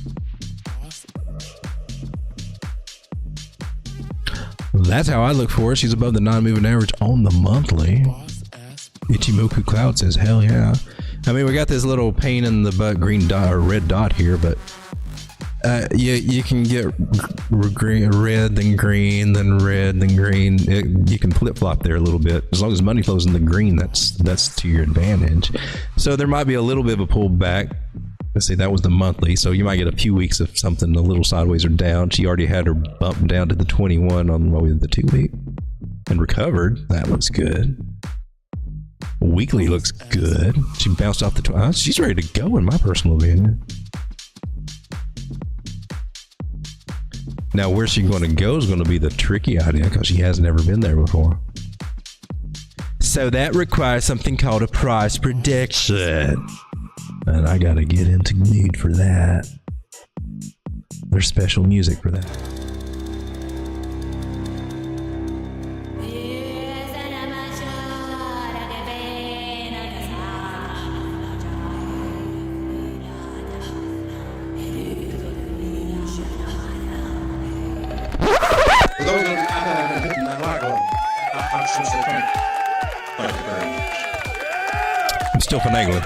That's how I look for it. She's above the non-moving average on the monthly. Ichimoku Cloud says, hell yeah. I mean, we got this little pain in the butt green dot or red dot here, but you can get red, then green, then red, then green. You can flip-flop there a little bit. As long as money flows in the green, that's to your advantage. So there might be a little bit of a pullback. Let's see, that was the monthly, so you might get a few weeks of something a little sideways or down. She already had her bump down to the 21 on the 2-week and recovered. That looks good. Weekly looks good. She bounced off the 20. She's ready to go, in my personal opinion. Now, where she's going to go is going to be the tricky idea, because she has never been there before. So that requires something called a price prediction. And I gotta get into mood for that. There's special music for that. For those of you that have been hitting that like button, I should say thank you very much. I'm still finagling.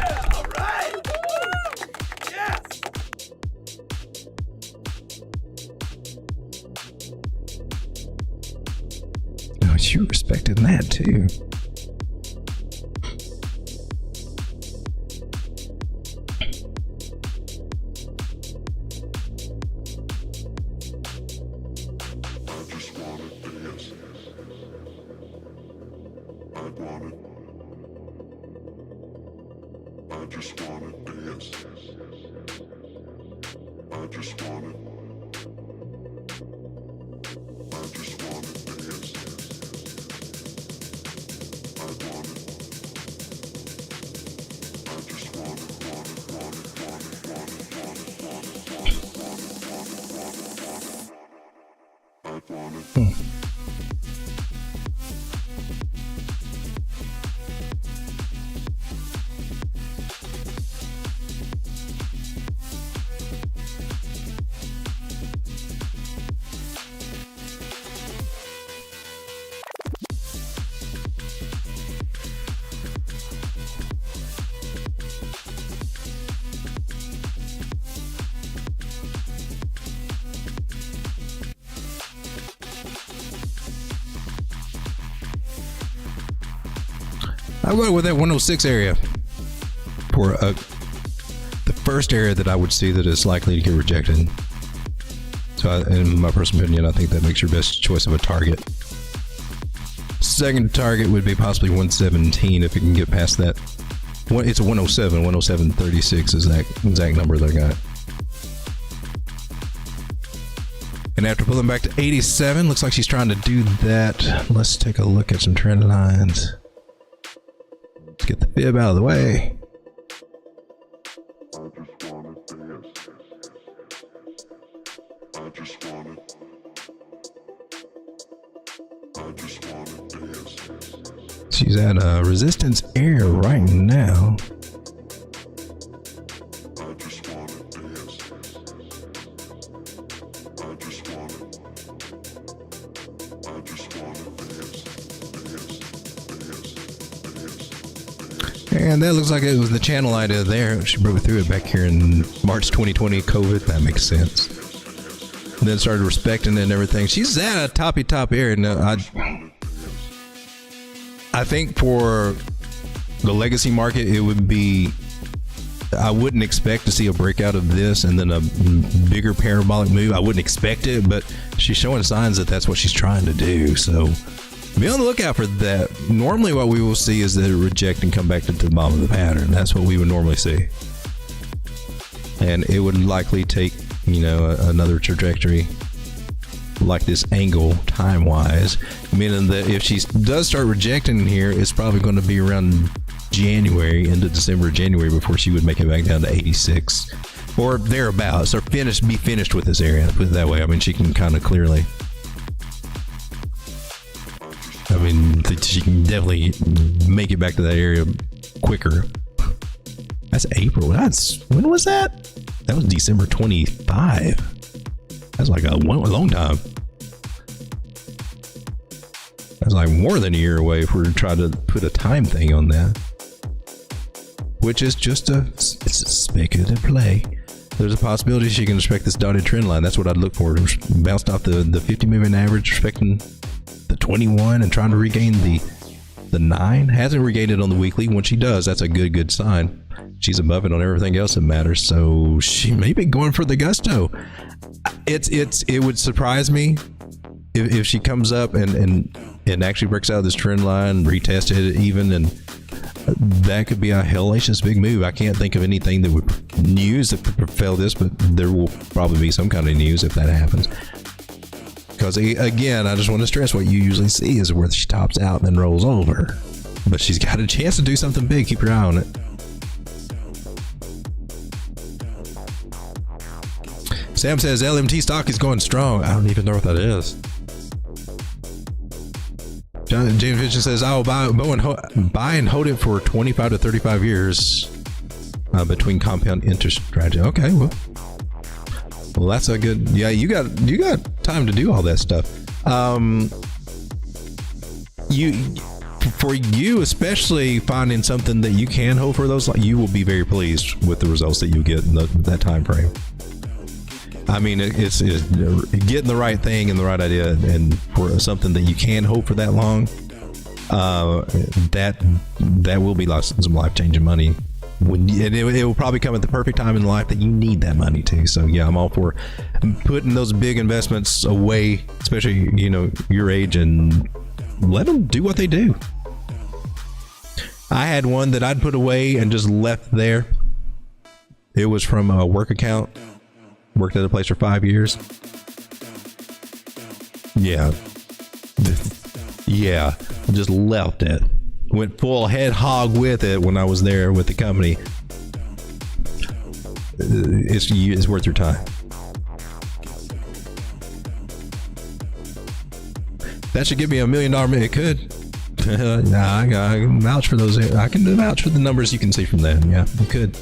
too. I'll go with that 106 area for the first area that I would see that is likely to get rejected. So in my personal opinion, I think that makes your best choice of a target. Second target would be possibly 117 if it can get past that. It's a 107, 107.36 is that exact number that I got. And after pulling back to 87, looks like she's trying to do that. Let's take a look at some trend lines. Let's get the fib out of the way. She's at a resistance area right now. And that looks like it was the channel idea there. She broke through it back here in March 2020, COVID. That makes sense. And then started respecting it and everything. She's at a top area. Now, I think for the legacy market, it would be, I wouldn't expect to see a breakout of this and then a bigger parabolic move. I wouldn't expect it, but she's showing signs that that's what she's trying to do. So be on the lookout for that. Normally what we will see is that it reject and come back to the bottom of the pattern. That's what we would normally see. And it would likely take, you know, another trajectory like this angle time-wise, meaning that if she does start rejecting here, it's probably going to be around January, into December, January, before she would make it back down to 86 or thereabouts, or be finished with this area, put it that way. I mean, she can kind of clearly, I mean, she can definitely make it back to that area quicker. That's April. When was that? That was December 25. That's like a long time. That's like more than a year away if we're trying to put a time thing on that. Which is just it's a speculative play. There's a possibility she can respect this dotted trend line. That's what I'd look for. Bounced off the 50 moving average, respecting the 21 and trying to regain the 9. Hasn't regained it on the weekly. When she does, that's a good sign. She's above it on everything else that matters. So she may be going for the gusto. It would surprise me if she comes up and actually breaks out of this trend line, retested it even, and that could be a hellacious big move. I can't think of anything that would news that could propel this, but there will probably be some kind of news if that happens. Because again, I just want to stress what you usually see is where she tops out and then rolls over. But she's got a chance to do something big. Keep your eye on it. Sam says LMT stock is going strong. I don't even know what that is. James Vision says I will buy and hold it for 25 to 35 years between compound interest strategy. Okay, well that's a good. Yeah, you got time to do all that stuff. For you especially finding something that you can hold for those, you will be very pleased with the results that you get in that time frame. I mean, it's getting the right thing and the right idea, and for something that you can hold for that long, that will be some life-changing money. It will probably come at the perfect time in life that you need that money too. So yeah, I'm all for putting those big investments away, especially your age, and let them do what they do. I had one that I'd put away and just left there. It was from a work account. Worked at a place for 5 years. Yeah, just left it. Went full head hog with it when I was there with the company. It's worth your time. That should give me $1 million. It could. I can vouch for those. I can vouch for the numbers you can see from that. Yeah, it could.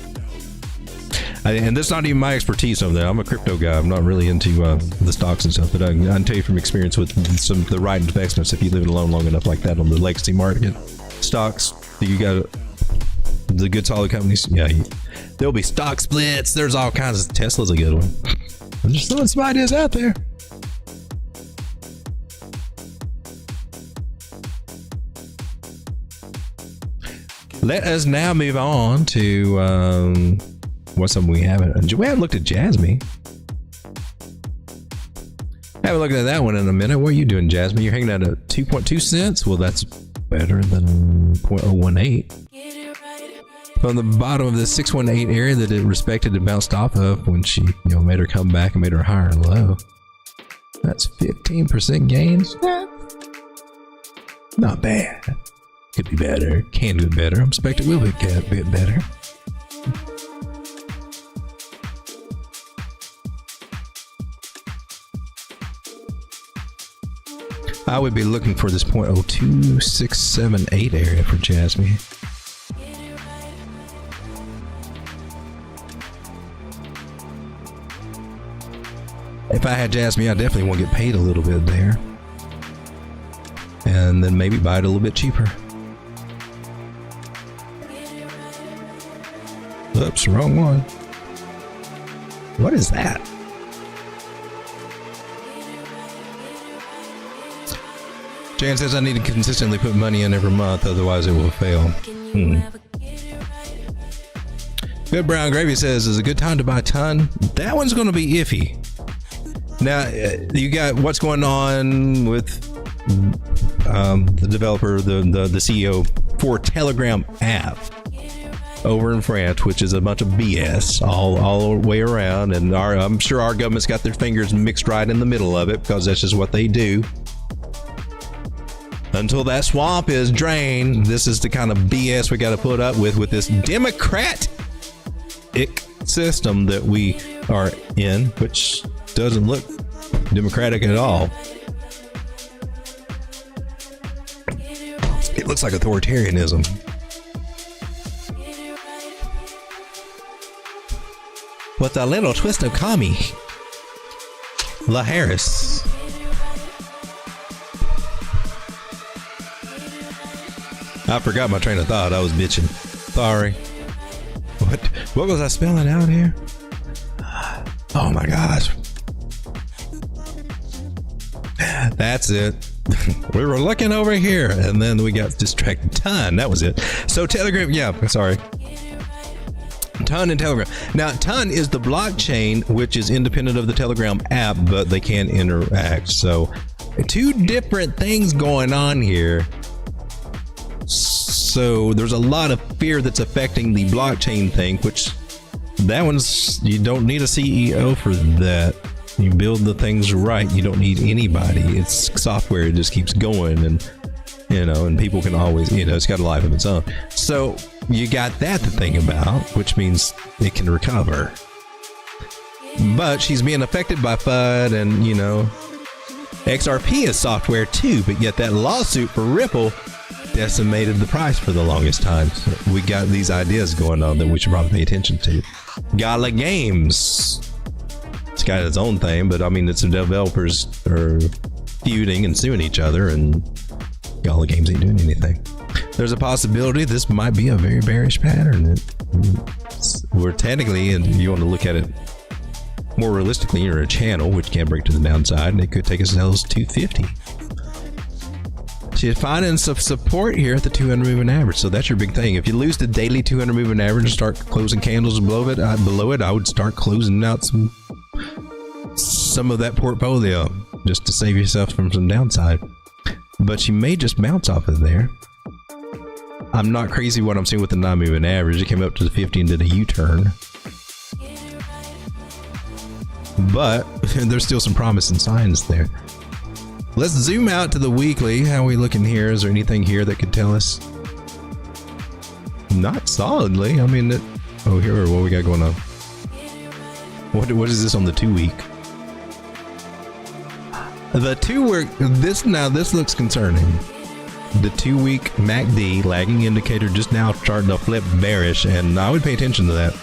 And that's not even my expertise over there. I'm a crypto guy. I'm not really into the stocks and stuff, but I can tell you from experience with some of the right investments, if you live alone long enough like that on the legacy market, stocks, you got the good solid companies. Yeah, there'll be stock splits. There's all kinds of. Tesla's a good one. I'm just throwing some ideas out there. Let us now move on to what's something we haven't looked at Jasmine. Haven't looked at that one in a minute. What are you doing, Jasmine? You're hanging out at 2.2 cents. Well, that's better than 0.018. From the bottom of the 618 area that it respected and bounced off of when she made her come back and made her higher and low. That's 15% gains. Not bad. Could be better. Can do better. I'm expecting it will be a bit better. I would be looking for this 0.02678 area for Jasmine. If I had Jasmine, I definitely want to get paid a little bit there. And then maybe buy it a little bit cheaper. Oops, wrong one. What is that? Jan says I need to consistently put money in every month, otherwise it will fail. Good Brown Gravy says, is a good time to buy ton? That one's going to be iffy. Now, you got what's going on with the developer, the CEO for Telegram app over in France, which is a bunch of BS all the way around. And I'm sure our government's got their fingers mixed right in the middle of it, because that's just what they do. Until that swamp is drained, this is the kind of BS we got to put up with this democratic system that we are in, which doesn't look democratic at all. It looks like authoritarianism. With a little twist of commie. La Harris. I forgot my train of thought. I was bitching. Sorry. What was I spelling out here? Oh my gosh. That's it. We were looking over here and then we got distracted. Ton. That was it. So Telegram. Yeah, sorry. Ton and Telegram. Now, Ton is the blockchain, which is independent of the Telegram app, but they can interact. So two different things going on here. So there's a lot of fear that's affecting the blockchain thing, which that one's, you don't need a CEO for that. You build the things right. You don't need anybody. It's software. It just keeps going, and and people can always, it's got a life of its own. So you got that to think about, which means it can recover. But she's being affected by FUD, and XRP is software too. But yet that lawsuit for Ripple decimated the price for the longest time. So we got these ideas going on that we should probably pay attention to. Gala Games, it's got its own thing, but I mean, it's the developers are feuding and suing each other, and Gala Games ain't doing anything. There's a possibility this might be a very bearish pattern. We're technically, and you want to look at it more realistically, you're a channel which can break to the downside, and it could take us as low as 250. She's finding some support here at the 200 moving average. So that's your big thing. If you lose the daily 200 moving average and start closing candles below it, I would start closing out some of that portfolio just to save yourself from some downside. But she may just bounce off of there. I'm not crazy what I'm seeing with the non-moving average. It came up to the 50 and did a U-turn. But there's still some promising signs there. Let's zoom out to the weekly. How are we looking here? Is there anything here that could tell us? Not solidly. I mean, oh, here, what we got going on? What is this on the 2 week? The 2 week, this looks concerning. The 2 week MACD lagging indicator just now starting to flip bearish, and I would pay attention to that.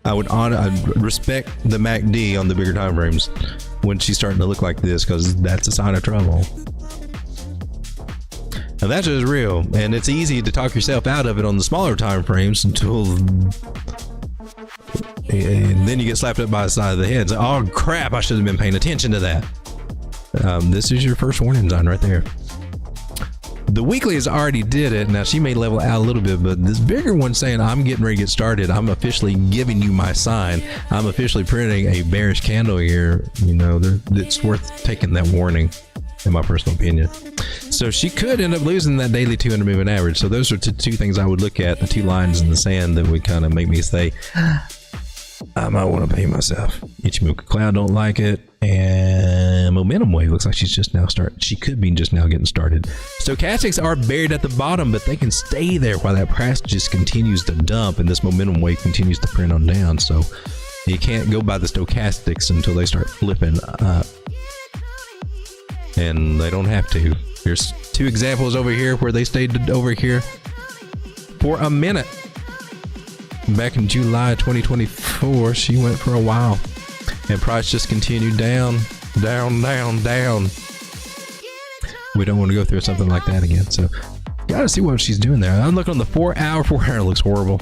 I'd respect the MACD on the bigger time frames when she's starting to look like this, because that's a sign of trouble. And that's just real, and it's easy to talk yourself out of it on the smaller time frames until, and then you get slapped up by the side of the head. So, oh crap, I should have been paying attention to that. This is your first warning sign right there. The weekly has already did it. Now she may level out a little bit, but this bigger one saying I'm getting ready to get started. I'm officially giving you my sign. I'm officially printing a bearish candle here. You know, it's worth taking that warning, in my personal opinion. So she could end up losing that daily 200 moving average. So those are two things I would look at, the 2 lines in the sand that would kind of make me say, I might want to pay myself. Ichimoku Cloud don't like it, and Momentum Wave looks like she's just now she could be just now getting started. Stochastics are buried at the bottom, but they can stay there while that price just continues to dump and this Momentum Wave continues to print on down. So you can't go by the stochastics until they start flipping up, and they don't have to. Here's 2 examples over here where they stayed over here for a minute. Back in July 2024, she went for a while, and price just continued down, down, down, down. We don't want to go through something like that again, so gotta see what she's doing there. I'm looking on the 4 hour. 4 hour looks horrible.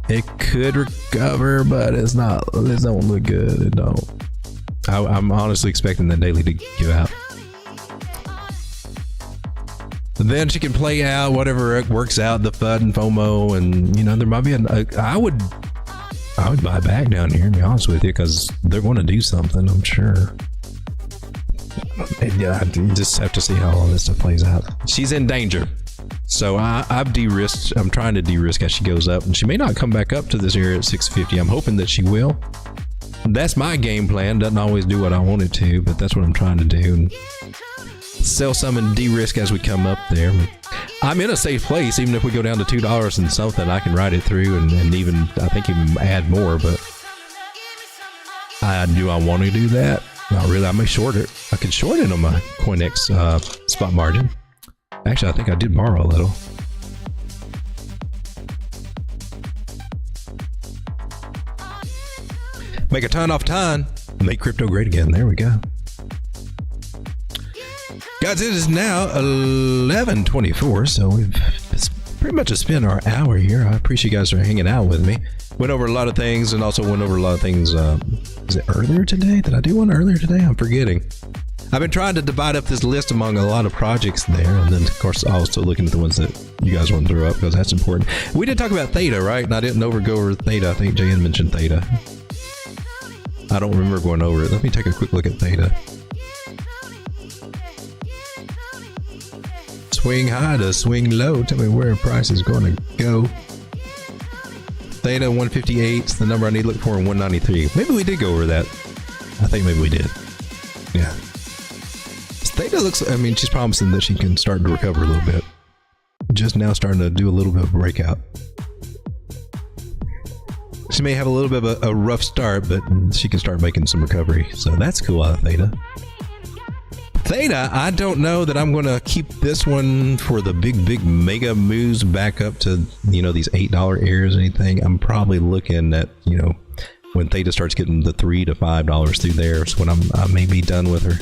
It could recover, but it don't look good. It don't. I'm honestly expecting that daily to give out. Then she can play out whatever works out, the FUD and FOMO, and you know there might be I would buy back down here, to be honest with you, because they're going to do something, I'm sure. And yeah, you just have to see how all this stuff plays out. She's in danger, so I've de-risked. I'm trying to de-risk as she goes up, and she may not come back up to this area at 650. I'm hoping that she will. That's my game plan. Doesn't always do what I want it to, but that's what I'm trying to do. And sell some and de-risk as we come up there. I'm in a safe place. Even if we go down to $2 and something, I can ride it through and even, I think, even add more. But do I want to do that? Not really. I may short it. I can short it on my CoinEx spot margin. Actually, I think I did borrow a little. Make a ton off ton. Make crypto great again. There we go. Guys, it is now 11:24, so it's pretty much spent our hour here. I appreciate you guys for hanging out with me. Went over a lot of things, and also went over a lot of things. Was it earlier today? Did I do one earlier today? I'm forgetting. I've been trying to divide up this list among a lot of projects there, and then of course also looking at the ones that you guys want to throw up, because that's important. We did talk about Theta, right? And I didn't go over Theta. I think JN mentioned Theta. I don't remember going over it. Let me take a quick look at Theta. Swing high to swing low. Tell me where price is going to go. Theta 158 is the number I need to look for, in 193. Maybe we did go over that. I think maybe we did. Yeah. Theta looks, I mean, she's promising that she can start to recover a little bit. Just now starting to do a little bit of a breakout. She may have a little bit of a rough start, but she can start making some recovery. So that's cool out of Theta. Theta, I don't know that I'm going to keep this one for the big mega moves back up to, you know, these $8 areas or anything. I'm probably looking at, you know, when Theta starts getting the $3 to $5 through there is when I may be done with her.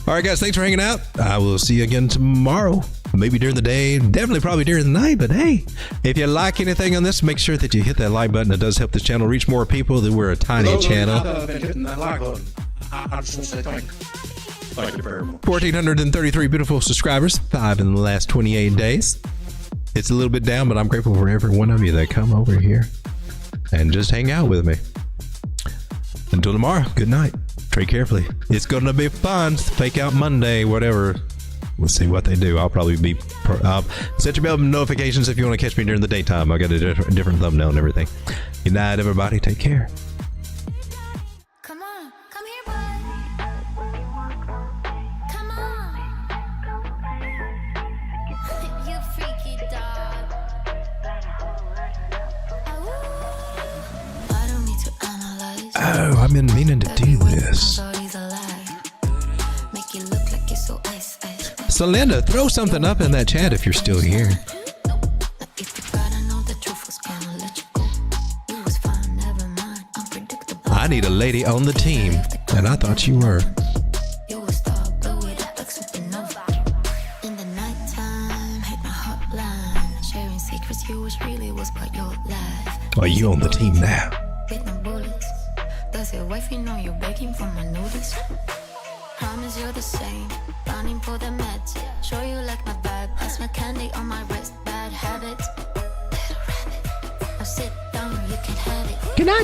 All right, guys, thanks for hanging out. I will see you again tomorrow. maybe during the day, definitely probably during the night. But hey, if you like anything on this, make sure that you hit that like button. It does help this channel reach more people. That we're a tiny channel. Been hitting that like button. I just want to say thank you. Thank you very much. 1,433 beautiful subscribers, 5 in the last 28 days. It's a little bit down, but I'm grateful for every one of you that come over here and just hang out with me. Until tomorrow, good night. Trade carefully. It's going to be fun. Fake out Monday, whatever. We'll see what they do. I'll probably be... set your bell notifications if you want to catch me during the daytime. I got a different thumbnail and everything. Good night, everybody. Take care. Come on, come here, boy. Come on. You freaky dog. I don't need to analyze. Oh, I've been meaning to do this. Make you look like you're so ice. So, Linda, throw something up in that chat if you're still here. If you gotta know the truth was gonna let you go. You was fine, never mind. Unpredictable. I need a lady on the team, and I thought you were. You a star, blow it up like supernova. In the nighttime, hit my hotline. Sharing secrets, you wish really was part your life. Are you on the team now? With no bullets. Does your wife, you know you're begging for my notice? Promise you're the same. Running for the meds. Show you like my vibe. Pass my candy on my wrist.